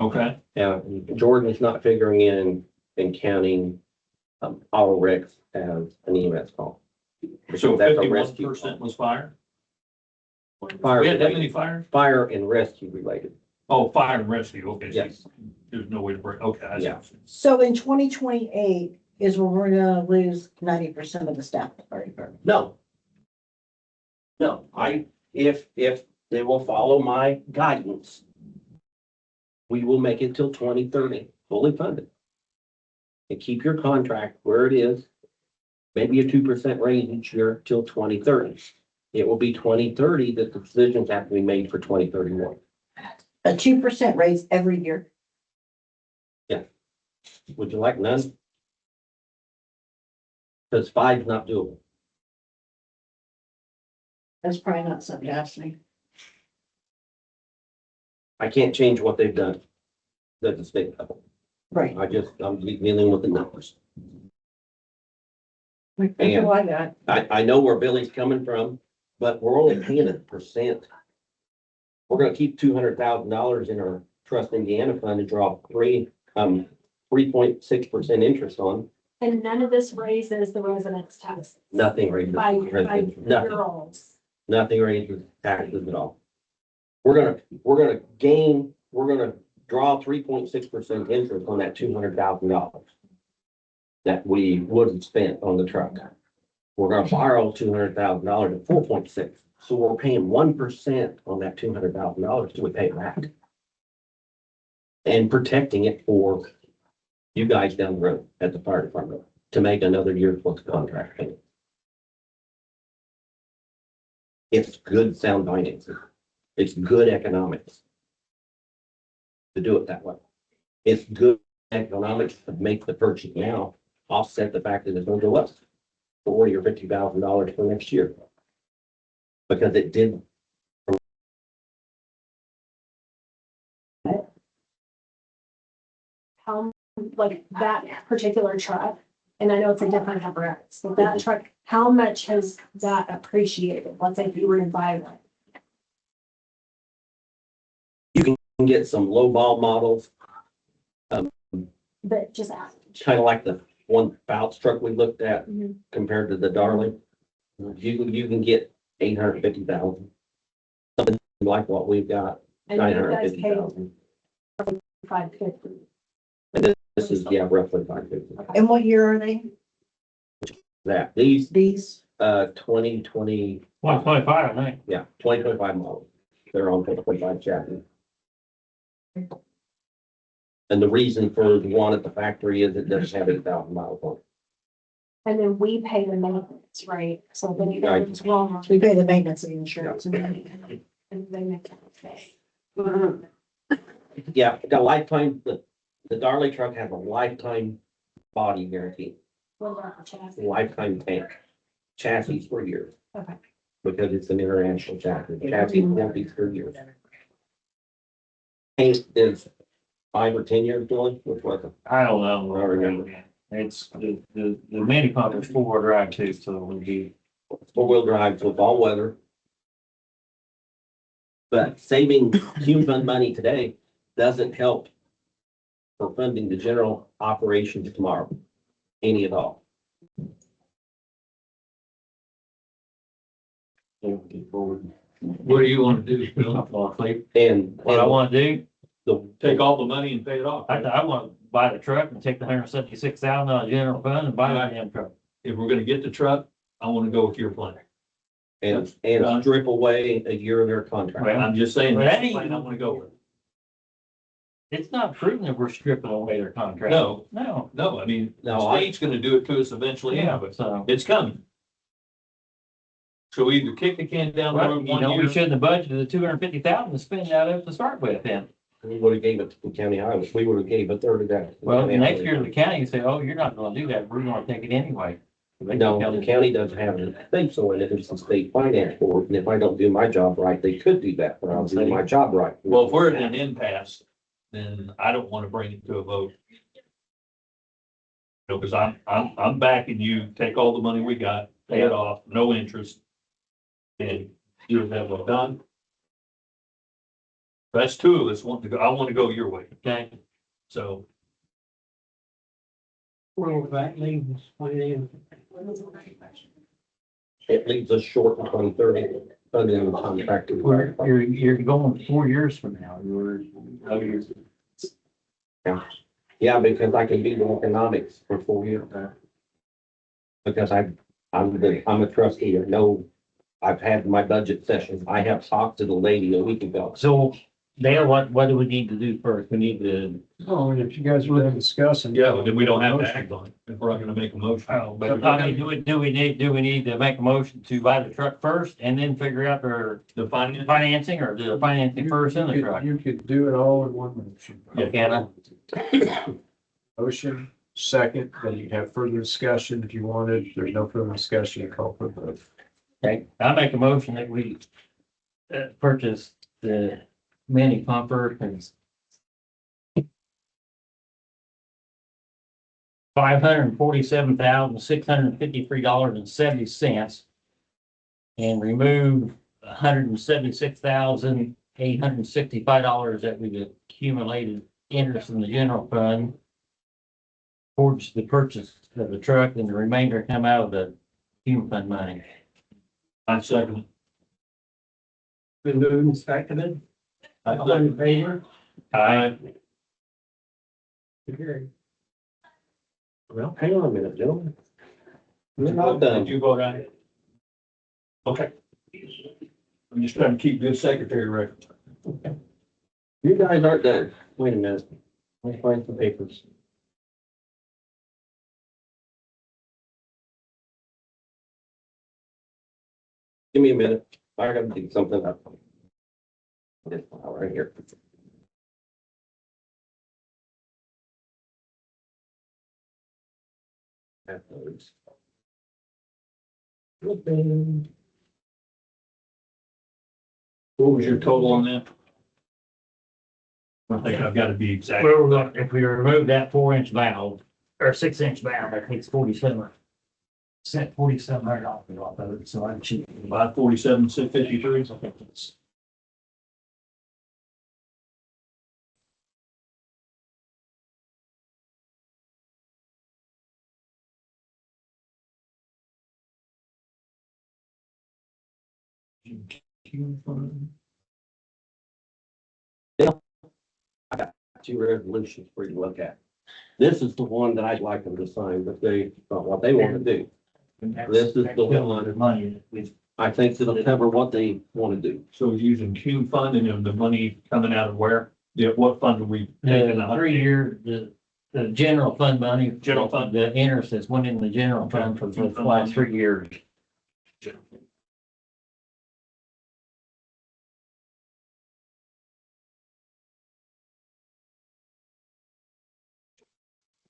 S3: Okay,
S1: Now, Jordan's not figuring in and counting auto wrecks as an EMS call.
S3: so
S1: That's a
S3: 51%
S1: rescue
S3: was fire?
S1: Fire
S3: We had that
S1: related.
S3: many fires?
S1: Fire and rescue related.
S3: Oh, fire and rescue, okay. so
S1: Yes.
S3: There's no way to break, okay. I see.
S1: Yeah.
S7: So in 2028 is when we're gonna lose 90% of the staff at the fire department.
S1: No. No, if they will follow my guidance, we will make it till 2030, fully funded. And keep your contract where it is, maybe a 2% raise each year till 2030. It will be 2030 that the decisions have to be made for 2031.
S7: A 2% raise every year.
S1: Would you like none? Because five's not doable.
S7: That's probably not something to ask me.
S1: I can't change what they've done. That's the state level.
S7: Right.
S1: I'm dealing with the numbers.
S7: That's all I got.
S1: I know where Billy's coming from, but we're only paying a percent. We're gonna keep $200,000 in our Trust Indiana fund and draw 3.6% interest on,
S8: And none of this raises the residents' taxes.
S1: nothing raises.
S8: By
S1: nothing,
S8: girls.
S1: nothing raises taxes at all. We're gonna draw 3.6% interest on that $200,000 that we would have spent on the truck. We're gonna borrow $200,000 at 4.6, so we're paying 1% on that $200,000 till we pay it back. And protecting it for you guys down the road at the fire department to make another year's worth of contract payment. It's good sound finances. It's good economics to do it that way. It's good economics to make the purchase now offset the fact that it's going to go up $40,000 or $50,000 for next year. Because it did.
S8: How, like that particular truck, and I know it's a different apparatus, but that truck, how much has that appreciated? Let's say if you were to buy one.
S1: You can get some low ball models,
S8: But just average.
S1: kind of like the one Bouts truck we looked at
S8: Mhm.
S1: compared to the Darling. You can get 850,000. Something like what we've got,
S8: And you guys paid
S1: 950,000.
S8: $550.
S1: This is, yeah, roughly 550.
S7: And what year are they?
S1: That, these,
S7: These?
S1: 2020,
S4: 125, I think.
S1: yeah, 2025 models. They're on 2025 chassis. And the reason for the one at the factory is it doesn't have 8,000 miles on it.
S8: And then we pay the maintenance, right? So then you
S1: Right.
S8: guys wrong.
S7: We pay the maintenance and insurance.
S8: And they make it okay.
S1: Yeah, the lifetime, the Darley truck has a lifetime body guarantee,
S8: What about the chassis?
S1: lifetime tank. Chassis for years.
S8: Okay.
S1: Because it's an international chassis. Chassis warranty for years. Paint is 5 or 10 years, Dylan, which was it?
S4: I don't know.
S1: I don't remember.
S4: It's the mini pump is 4-wheel drive too, so it would be.
S1: 4-wheel drive, so it's all weather. But saving human money today doesn't help for funding the general operations tomorrow, any at all.
S3: What do you want to do, Bill?
S1: And
S4: What I want to do,
S1: the,
S3: Take all the money and pay it off?
S4: I want to buy the truck and take the $176,000 out of general fund and buy the damn truck.
S3: If we're gonna get the truck, I want to go with your plan.
S1: and strip away a year of their contract.
S4: Well,
S3: I'm just saying,
S4: Well,
S3: that's
S4: that
S3: the
S4: ain't-
S3: plan I want to go with.
S4: It's not proven that we're stripping away their contract.
S3: No.
S4: No.
S3: No, I mean, the
S1: No,
S3: state's gonna do it to us eventually
S4: Yeah,
S3: anyway.
S4: so.
S3: It's coming. So we either kick the can down the
S4: Well,
S3: road
S4: you
S3: one
S4: know, we
S3: year.
S4: shouldn't have budgeted the 250,000 to spend out of to start with then.
S1: We would have gave it to the county highways. We would have gave a third of that. to the
S4: Well,
S1: county
S4: next
S1: highway.
S4: year the county say, oh, you're not gonna do that. We're gonna take it anyway.
S1: No, the county doesn't have a thing, so in it, it's the state finance board, and if I don't do my job right, they could do that, but I'll do my job right.
S3: Well, if we're at an impasse, then I don't want to bring it to a vote. You know, because I'm backing you, take all the money we got, pay it off, no interest. And you're that well done. That's two of us want to go, I want to go your way,
S4: Okay,
S3: so.
S2: Where will that leave us financially?
S1: It leaves us short in 2030, funding the contract.
S4: you're going 4 years from now. You're.
S1: Yeah, because I can be the economics for 4 years. Because I'm a trustee, I know, I've had my budget sessions, I have talked to the lady a week ago.
S4: So Dale, what do we need to do first? We need to,
S6: Oh, and if you guys were discussing.
S3: Yeah, but then we don't have to act on it if we're not gonna make a motion.
S4: but I mean, do we need to make a motion to buy the truck first and then figure out our
S3: The finance,
S4: financing, or do the financing first and the truck?
S6: You could do it all in one motion.
S4: Yeah, can I?
S6: Motion, second, then you have further discussion if you wanted. If there's no further discussion, you call for the vote.
S4: Okay, I make a motion that we purchase the mini pumper and $547,653.70 and remove $176,865 that we've accumulated interest in the general fund towards the purchase of the truck, and the remainder come out of the human fund money.
S3: I second.
S2: Been moved and seconded.
S3: I
S2: All in favor?
S4: Aye.
S2: Carried.
S1: Well, hang on a minute, gentlemen. We're not done.
S3: Did you vote on it? Okay. I'm just trying to keep good secretary record.
S1: You guys aren't done. Wait a minute. Let me find some papers. Give me a minute. I gotta do something up. This file right here. Afterwards.
S3: What was your total on that? I think I've got to be exact.
S4: Well, look, if we remove that 4-inch valve or 6-inch valve, that takes 4,700 off of it, so I'm cheap.
S3: About 47,653.
S1: Two resolutions for you to look at. This is the one that I'd like them to sign, but they, not what they want to do. This is the one.
S4: Money that we
S1: I think it'll cover what they want to do.
S3: So we're using Q fund and then the money coming out of where? Yeah, what fund are we taking
S4: The
S3: out?
S4: 3-year, the general fund money.
S3: General fund.
S4: The interest that's went in the general fund for the last 3 years.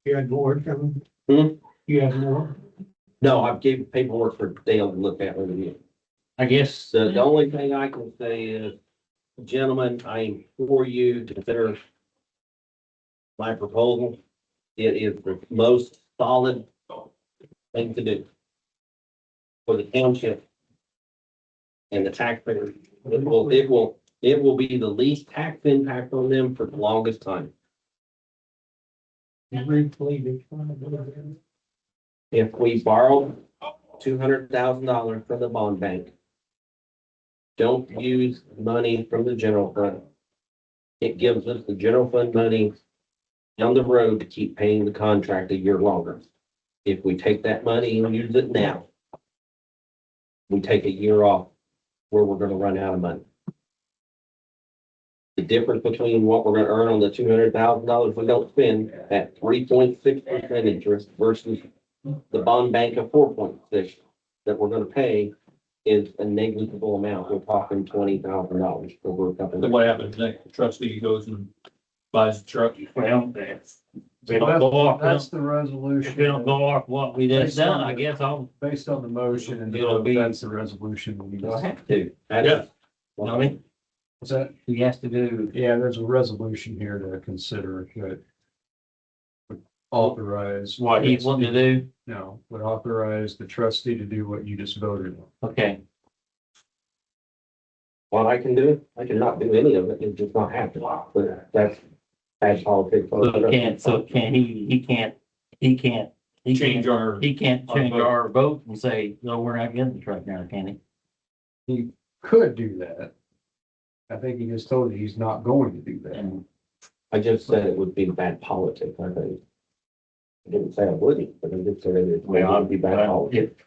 S2: You had more coming?
S1: Hmm?
S2: You have more?
S1: No, I've gave paperwork for Dale to look at with you.
S4: I guess,
S1: The only thing I can say is, gentlemen, I implore you to consider my proposal. It is the most solid thing to do for the township and the taxpayers. It will be the least tax impact on them for the longest time. If we borrow $200,000 from the bond bank, don't use money from the general fund. It gives us the general fund money down the road to keep paying the contract a year longer. If we take that money and use it now, we take a year off where we're gonna run out of money. The difference between what we're gonna earn on the $200,000 we don't spend at 3.6% interest versus the bond bank of 4.6 that we're gonna pay is a negligible amount. We're talking $20,000 over a couple
S3: Then
S1: of.
S3: what happens next? The trustee goes and buys the truck.
S4: well, we don't go off,
S6: That's the
S4: if
S6: resolution.
S4: we don't go off what we just done, I guess I'll,
S6: Based on the motion and
S4: It'll be-
S6: that's the resolution. we need to-
S1: I have to.
S3: Yeah.
S4: I mean,
S6: What's that?
S4: he has to do,
S6: Yeah, there's a resolution here to consider that would authorize.
S4: what he's wanting to do,
S6: No, would authorize the trustee to do what you just voted on.
S4: okay.
S1: What I can do, I cannot do any of it. It's just not happening. But that's bad politics.
S4: So he can't
S3: Change our,
S4: He can't change our vote and say, no, we're not getting the truck now, can he?
S6: Could do that. I think he just told you he's not going to do that.
S4: And
S1: I just said it would be bad politics, I think. I didn't say I wouldn't, but I did say it would be bad politics.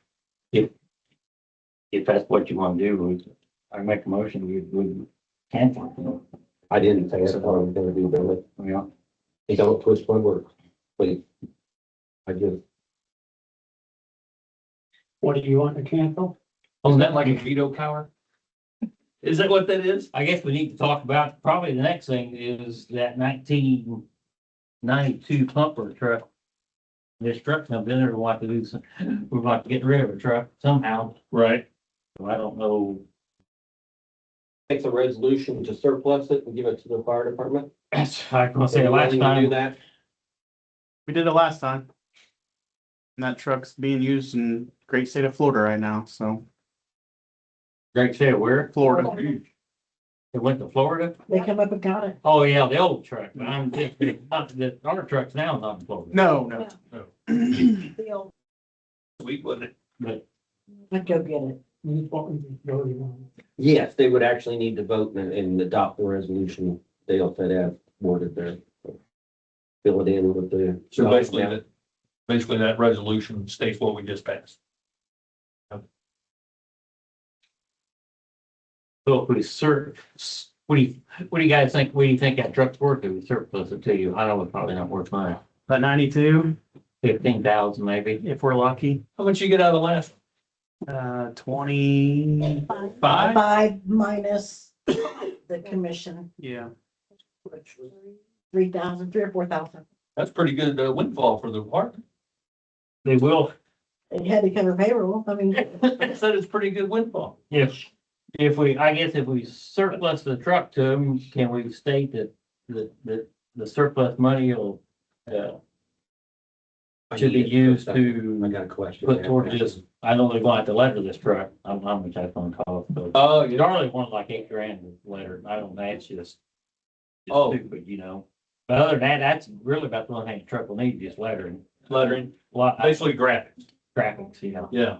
S4: if that's what you want to do, I make a motion, we cancel.
S1: I didn't say that's what I was gonna do, Billy.
S4: Yeah.
S1: Hey, don't twist my words, please. I just,
S2: What do you want to cancel?
S3: Isn't that like a veto power? Is that what that is?
S4: I guess we need to talk about, probably the next thing is that 1992 pumper truck. This truck comes in there, we want to do some, we want to get rid of a truck somehow.
S3: Right.
S4: So I don't know.
S1: take the resolution to surplus it and give it to the fire department.
S4: That's, I was gonna say
S1: Are you
S4: last
S1: willing to do
S4: time.
S1: that?
S5: We did it last time. And that truck's being used in great state of Florida right now, so
S4: Greg said where?
S5: Florida.
S4: It went to Florida?
S7: They come up and got it.
S4: Oh, yeah, the old truck, but I'm just, our truck's now not in Florida.
S5: No, no.
S7: The old,
S3: Sweet, wasn't it?
S4: But
S7: I'd go get it.
S2: You just want me to go on.
S1: Yes, they would actually need to vote and adopt the resolution Dale said as worded there. Fill it in with the.
S3: So basically that resolution states what we just passed.
S4: so if we what do you guys think, what do you think that truck's worth if we surplus it to you? I know it's probably not worth mine.
S5: About 92,
S4: 15,000 maybe.
S5: if we're lucky.
S3: How much you get out of the last?
S5: 20,
S3: Five?
S7: 5 minus the commission,
S5: yeah.
S7: 3,000, 3 or 4,000.
S3: That's pretty good windfall for the department.
S4: They will,
S7: It had to cover payroll. I mean,
S3: I said it's pretty good windfall.
S4: if we, I guess if we surplus the truck to them, can we state that the surplus money will, should be used
S1: I
S4: to
S1: got a question.
S4: put towards this? I know they're going to have to letter this truck. I'm how much that's gonna cost, but
S3: Oh,
S4: you don't really want like $8,000 to letter. I don't know, that's just
S3: Oh.
S4: stupid, you know? But other than that, that's really about the only thing the truck will need, just lettering.
S3: lettering,
S4: Lot,
S3: basically graphics.
S4: graphics, you know.
S3: Yeah.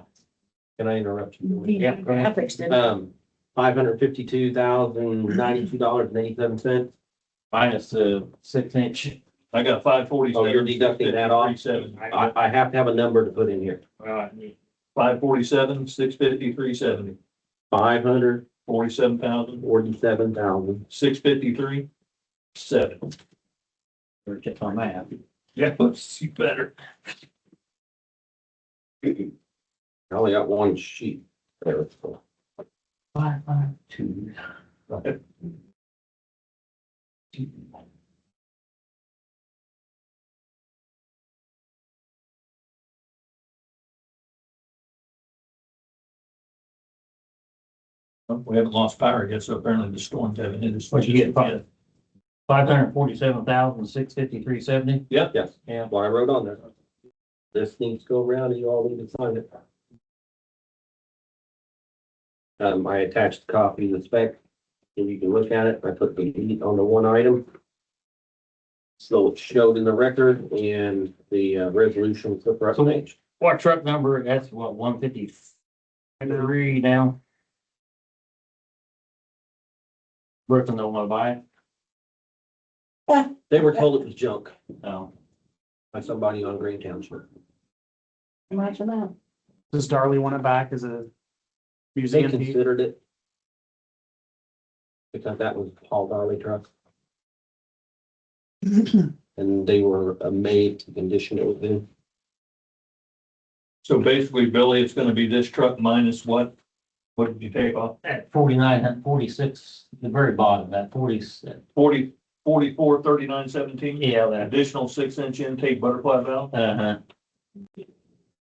S1: Can I interrupt you?
S4: Yeah, go ahead.
S7: graphics didn't.
S1: $552,092.87.
S4: Minus the 6-inch.
S3: I got 547.
S1: Oh, you're deducting that off?
S3: 653.70.
S1: I have to have a number to put in here.
S3: 547, 653.70,
S1: $547,000.
S3: 47,000, 653.7.
S4: Or check on that.
S3: Yeah, let's see better.
S1: I only got one sheet. There it's go.
S4: 552.
S3: We haven't lost power yet, so apparently the storm's haven't hit us.
S4: What'd you get, 547,653.70?
S3: Yep.
S1: Yes,
S4: Yeah.
S1: what I wrote on there. This needs to go around and you all need to sign it. I attached a copy of the spec, and you can look at it. I put the date on the one item. So it showed in the record and the resolution was the front
S4: So-
S1: page.
S4: What truck number? That's what, 153 now? Brooklyn don't wanna buy it?
S1: They were told it was junk
S4: No.
S1: by somebody on Green Township.
S7: Imagine that.
S5: Does Darley want it back as a
S1: They
S5: museum piece?
S1: considered it. Because that was Paul Darley truck. And they were made to condition it with them.
S3: So basically, Billy, it's gonna be this truck minus what? What did you take off?
S4: At 49, 46, the very bottom, that 40,
S3: 40, 44, 39, 17?
S4: yeah, that,
S3: Additional 6-inch intake butterfly valve?
S4: uh-huh.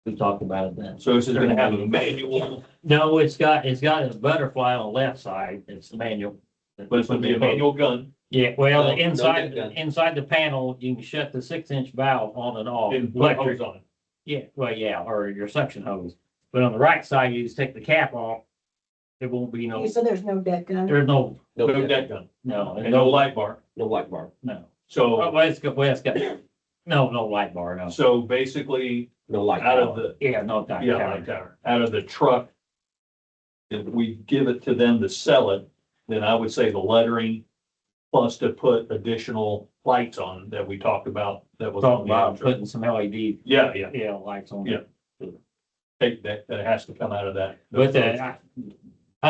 S4: We talked about it then.
S3: So this is gonna have a manual,
S4: No, it's got a butterfly on the left side, it's the manual.
S3: but it's gonna be a manual gun.
S4: Yeah, well,
S1: No,
S4: the
S1: no
S4: inside,
S1: deck gun.
S4: inside the panel, you can shut the 6-inch valve on and off.
S3: And put
S4: Electric.
S3: hose on it.
S4: Yeah, well, yeah, or your suction hose. But on the right side, you just take the cap off. There won't be no,
S7: You said there's no deck gun.
S4: there's no,
S3: No deck gun
S4: no,
S3: and no light bar.
S1: No light bar.
S4: no. Oh,
S3: So,
S4: well, it's got, no light bar, no.
S3: so basically,
S1: No light.
S3: out of
S1: bar.
S3: the,
S4: Yeah, no light
S3: yeah,
S4: tower.
S3: light tower, out of the truck, if we give it to them to sell it, then I would say the lettering plus to put additional lights on that we talked about, that was on
S4: Talking
S3: the
S4: about
S3: outro.
S4: putting some LED,
S3: Yeah,
S4: lights on.
S3: Yeah. Take that, that has to come out of that.
S4: But I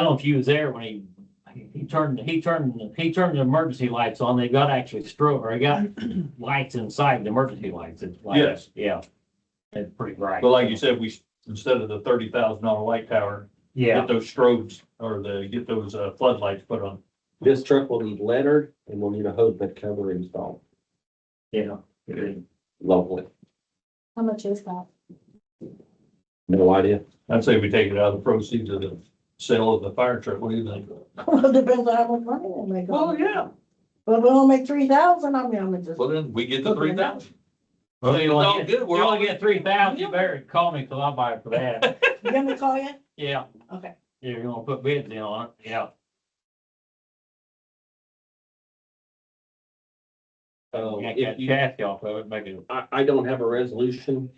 S4: don't know if you was there when he turned the emergency lights on. They got actually strobe, or they got lights inside the emergency lights. It's like,
S3: Yes.
S4: yeah. It's pretty bright.
S3: But like you said, instead of the $30,000 light tower,
S4: Yeah,
S3: get those strobes or get those floodlights put on.
S1: This truck will need lettered and we'll need a hose bed cover installed
S4: yeah.
S1: locally.
S8: How much is that?
S1: No idea.
S3: I'd say we take it out of the proceeds of the sale of the fire truck. What do you think?
S7: Well, it depends on how much money they make.
S3: Well, yeah.
S7: But if we only make 3,000, I mean, I'm just.
S3: Well, then we get the 3,000.
S4: Well, you
S3: It's all
S4: only
S3: good.
S4: get,
S3: We're
S4: you
S3: all
S4: only get 3,000, you better call me, cause I'll buy it for that.
S7: You want me to call you?
S4: Yeah,
S7: Okay.
S4: you're gonna put bids in on it, yeah. Get
S1: If
S4: that
S1: you,
S4: chassis off of it, make it,
S1: I don't have a resolution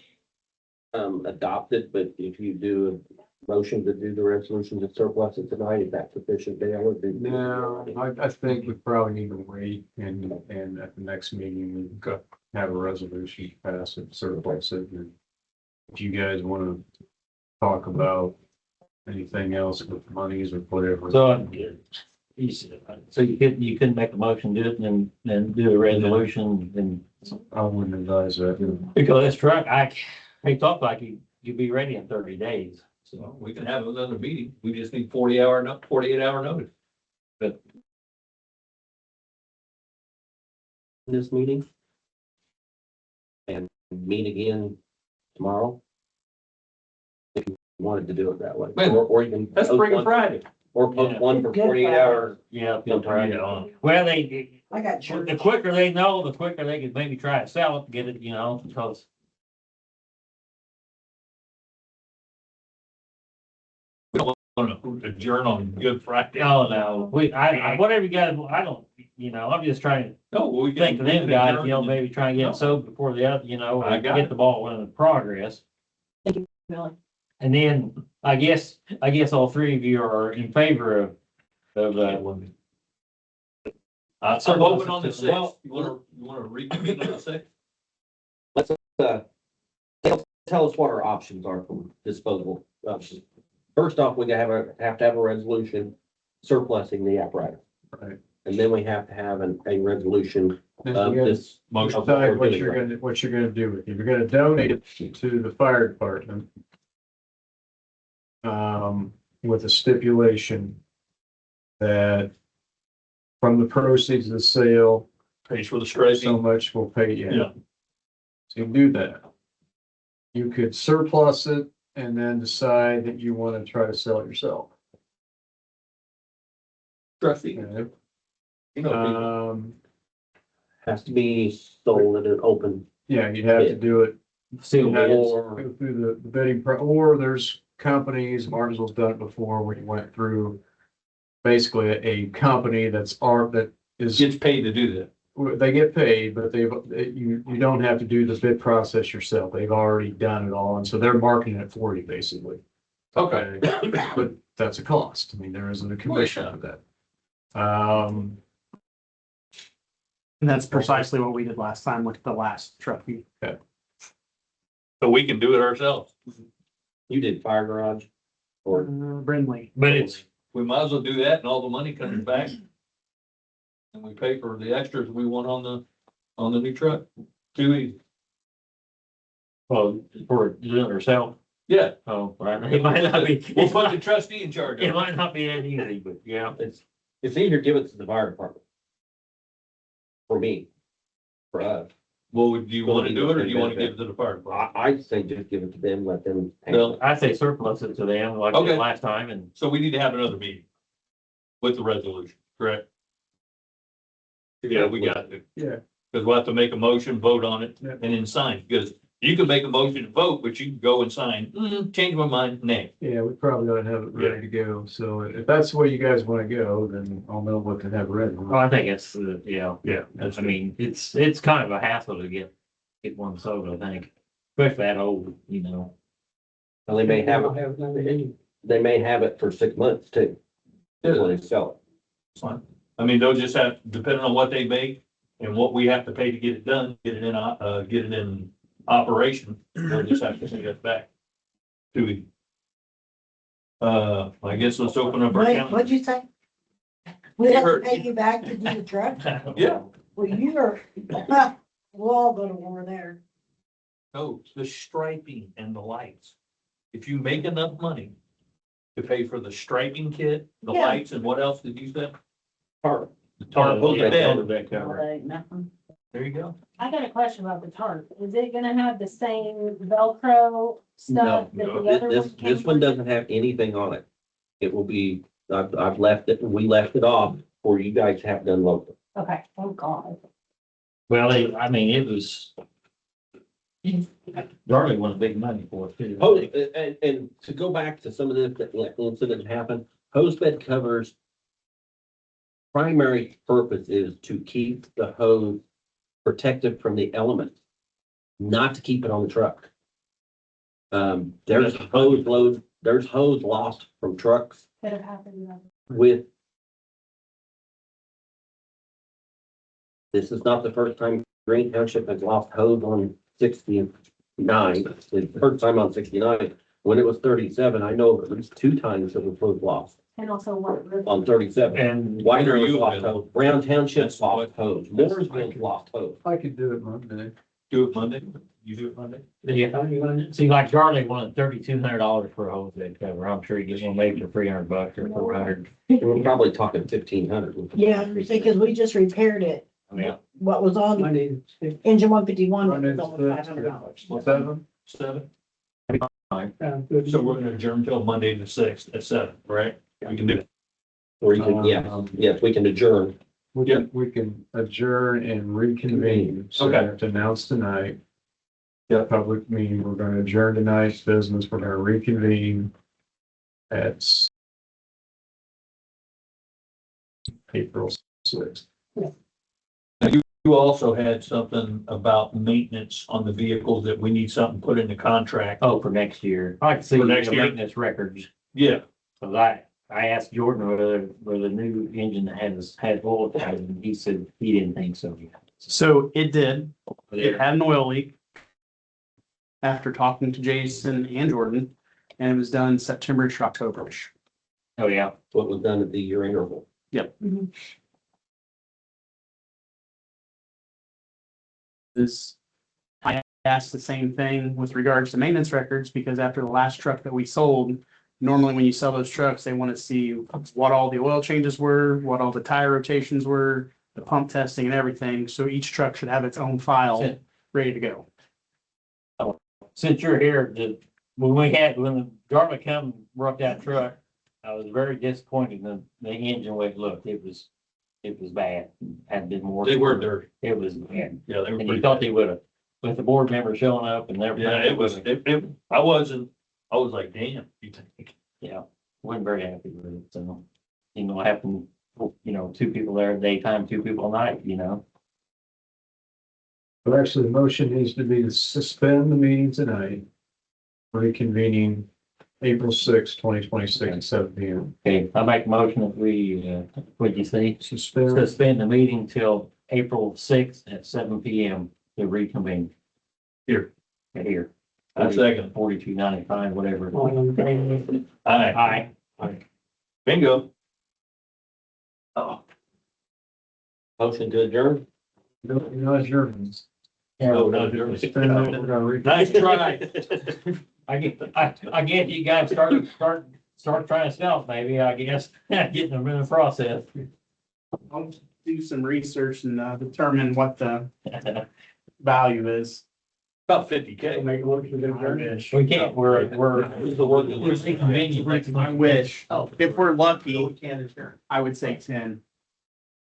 S1: adopted, but if you do a motion to do the resolution to surplus it tonight, if that's sufficient, then I would be.
S6: No, I think we probably need to wait and at the next meeting, we could have a resolution pass it, surplus it. And if you guys want to talk about anything else with monies or whatever.
S4: so. So you couldn't make a motion, do it, and then do a resolution, and,
S6: I wouldn't advise that.
S4: because this truck, they talk like you'd be ready in 30 days.
S3: So we can have another meeting. We just need 48-hour notice.
S1: This meeting. And meet again tomorrow. If you wanted to do it that way,
S3: Wait,
S1: or you can.
S3: Let's
S1: post
S3: bring it
S1: one-
S3: Friday.
S1: Or post one for 48 hours.
S4: Yeah.
S1: sometime.
S4: Well, they,
S7: I got church.
S4: the quicker they know, the quicker they could maybe try to sell it, get it, because.
S3: Want to adjourn on Good Friday?
S4: Oh, no, whatever you guys, I don't, I'm just trying to
S3: No, we can.
S4: think of them guys, maybe try and get it sold before the other,
S3: I
S4: and
S3: got
S4: get
S3: it.
S4: the ball in progress.
S7: Really?
S4: And then, I guess all three of you are in favor of,
S3: I'm hoping on the
S1: Well,
S3: 6th. You want to reconvene on the 6th?
S1: Tell us what our options are for disposal options. First off, we have to have a resolution surplusing the apparatus.
S6: Right.
S1: And then we have to have a resolution of this.
S3: Motion.
S1: of what
S6: Decide
S1: we're
S6: what
S1: doing
S6: you're
S1: right.
S6: gonna do with it. You're gonna donate it to the fire department. With a stipulation that from the proceeds of the sale,
S3: Pays for the
S6: so
S3: striping.
S6: much will pay you.
S3: Yeah.
S6: So you do that. You could surplus it and then decide that you want to try to sell it yourself.
S3: Trustee.
S6: Okay?
S3: You know,
S1: Has to be sold at an open.
S6: Yeah, you'd have to do it.
S4: seal
S6: You'd have
S4: bids.
S6: to Go through the bidding, or there's companies, Martinsville's done it before, where you went through basically a company that is,
S3: gets paid to do that.
S6: they get paid, but you don't have to do the bid process yourself. They've already done it all, and so they're marketing it for you, basically.
S3: Okay.
S6: But that's a cost. I mean, there isn't a commission for that.
S5: And that's precisely what we did last time with the last truck.
S3: So we can do it ourselves.
S1: You did fire garage or
S5: Brindley.
S4: But it's,
S3: We might as well do that and all the money comes back. And we pay for the extras we want on the new truck. Too easy.
S4: well, for doing it herself,
S3: Yeah,
S4: oh, right, it might not be,
S3: we'll put the trustee in charge
S4: it
S3: of it.
S4: might not be that easy, but yeah.
S1: it's easier to give it to the fire department. For me, for us,
S3: Well, do you want to do it or do you want to give it to the fire department?
S1: I'd say just give it to them, let them. handle
S3: Well,
S1: it.
S4: I say surplus it to them like we
S3: Okay.
S4: did last time, and
S3: so we need to have another meeting with the resolution, correct? Yeah, we got to.
S6: Yeah.
S3: Because we'll have to make a motion, vote on it,
S6: Yeah.
S3: and then sign, because you can make a motion to vote, but you can go and sign, change my mind, nay.
S6: Yeah, we probably ought to have it ready to go. So if that's the way you guys want to go, then I'll know what to have ready.
S4: well, I think it's, yeah,
S3: That's
S4: I mean, it's kind of a hassle to get one sold, I think, especially that old,
S1: Well, they may have it, they may have it for 6 months too. Before they sell it.
S3: Fine. I mean, they'll just have, depending on what they make and what we have to pay to get it done, get it in operation, they'll just have to pay us back. Do we? I guess let's open up our
S7: Wait,
S3: calendar.
S7: what'd you say? We have to pay you back to do the truck?
S3: Yeah.
S7: Well, you're, we'll all go to war there.
S3: No, the striping and the lights. If you make enough money to pay for the striping kit, the
S7: Yeah.
S3: lights, and what else did you say?
S4: Tarp.
S3: The tarp on the bed.
S4: Back cover.
S7: Like, nothing.
S3: There you go.
S8: I got a question about the tarp. Is it gonna have the same Velcro stuff that
S3: no,
S8: the other
S1: This,
S8: one came
S1: this one
S8: with?
S1: doesn't have anything on it. It will be, I've left it, we left it off, or you guys have done local.
S8: Okay, thank God.
S4: Well, I mean, it was. Darley wanted big money for it too.
S1: Oh, and to go back to some of the incident that happened, hose bed covers. Primary purpose is to keep the hose protected from the elements, not to keep it on the truck. There's hose lost from trucks
S8: Could have happened.
S1: with. This is not the first time Green Township has lost hose on 69. It's the first time on 69. When it was 37, I know of at least 2 times it was hose lost
S8: And also what?
S1: on 37.
S4: And
S1: White
S3: Where are
S1: River
S3: you
S1: lost
S3: available?
S1: hose, Brown Township
S3: That's
S1: lost
S3: what-
S1: hose, Mooresville lost hose.
S6: I could do it Monday.
S3: Do it Monday. You do it Monday?
S4: yeah, see, like Darley wanted $3,200 for a hose bed cover. I'm sure he gets one made for $300 or $400.
S1: We're probably talking 1,500.
S7: Yeah, because we just repaired it.
S4: I mean,
S7: What was on
S2: Monday,
S7: engine 151,
S6: Monday
S7: it was
S6: the
S7: almost $500.
S6: What's that?
S3: 7.
S2: sounds good.
S3: So we're gonna adjourn till Monday the 6th at 7, right? We can do it.
S1: Or you can, yes, we can adjourn.
S6: We can adjourn and reconvene. So
S3: Okay.
S6: I have to announce tonight.
S3: Yeah.
S6: Public meeting, we're gonna adjourn tonight's business, we're gonna reconvene at April 6th.
S3: You also had something about maintenance on the vehicles that we need something put in the contract.
S4: oh, for next year. I can see
S3: For
S4: the
S3: next year?
S4: maintenance records.
S3: Yeah,
S4: Cause I asked Jordan whether the new engine had oil change, and he said he didn't think so.
S5: So it did.
S4: But
S5: It had an oil leak. After talking to Jason and Jordan, and it was done September-ish, October-ish.
S4: Oh, yeah.
S1: What was done at the year interval.
S5: I asked the same thing with regards to maintenance records, because after the last truck that we sold, normally when you sell those trucks, they want to see what all the oil changes were, what all the tire rotations were, the pump testing and everything. So each truck should have its own file ready to go.
S4: Since you're here, when the Dartmouth come and brought that truck, I was very disappointed in the engine way it looked. It was bad. Had been more.
S3: they were dirty.
S4: It was bad.
S3: Yeah, they were
S4: And you
S3: pretty
S4: thought
S3: bad.
S4: they would have, with the board member showing up and everything.
S3: Yeah, it was, I was like, damn, you think?
S4: Yeah, wasn't very happy with it, so, it happened, 2 people there at daytime, 2 people at night.
S6: But actually, the motion needs to be to suspend the meeting tonight. Reconvening April 6th, 2026 at 7 p.m.
S4: Okay, I make a motion that we, what'd you say?
S6: Suspend.
S4: Suspend the meeting till April 6th at 7 p.m. to reconvene.
S3: Here.
S4: Here.
S3: I second.
S4: 4295, whatever.
S2: All in favor?
S3: Aye.
S4: Aye.
S3: Bingo.
S1: Oh. Motion to adjourn?
S6: No, it's yours.
S3: No, no, yours.
S6: Suspend it, we're gonna re-
S3: Nice try.
S4: I guess you guys start trying to sell, maybe, I guess, getting them in the process.
S5: I'll do some research and determine what the value is.
S3: About 50K.
S2: Make a motion to adjourn.
S4: We can't, we're reconvening.
S5: I wish.
S3: Oh.
S5: If we're lucky, I would say 10.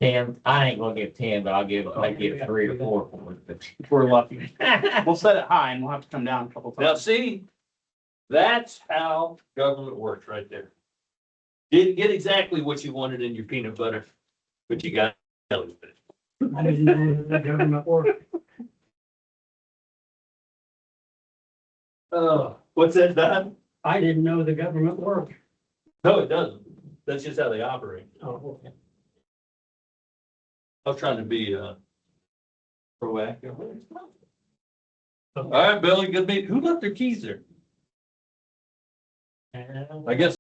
S4: 10, I ain't gonna give 10, but I'll give 3 or 4 for it, but.
S5: If we're lucky. We'll set it high and we'll have to come down a couple
S3: Now,
S5: times.
S3: see, that's how government works right there. Didn't get exactly what you wanted in your peanut butter, but you got jelly fish.
S2: I didn't know the government worked.
S3: What's that, Don?
S2: I didn't know the government worked.
S3: No, it doesn't. That's just how they operate.
S2: Oh, okay.
S3: I was trying to be, proactive. All right, Billy, good meeting. Who left their keys there? I guess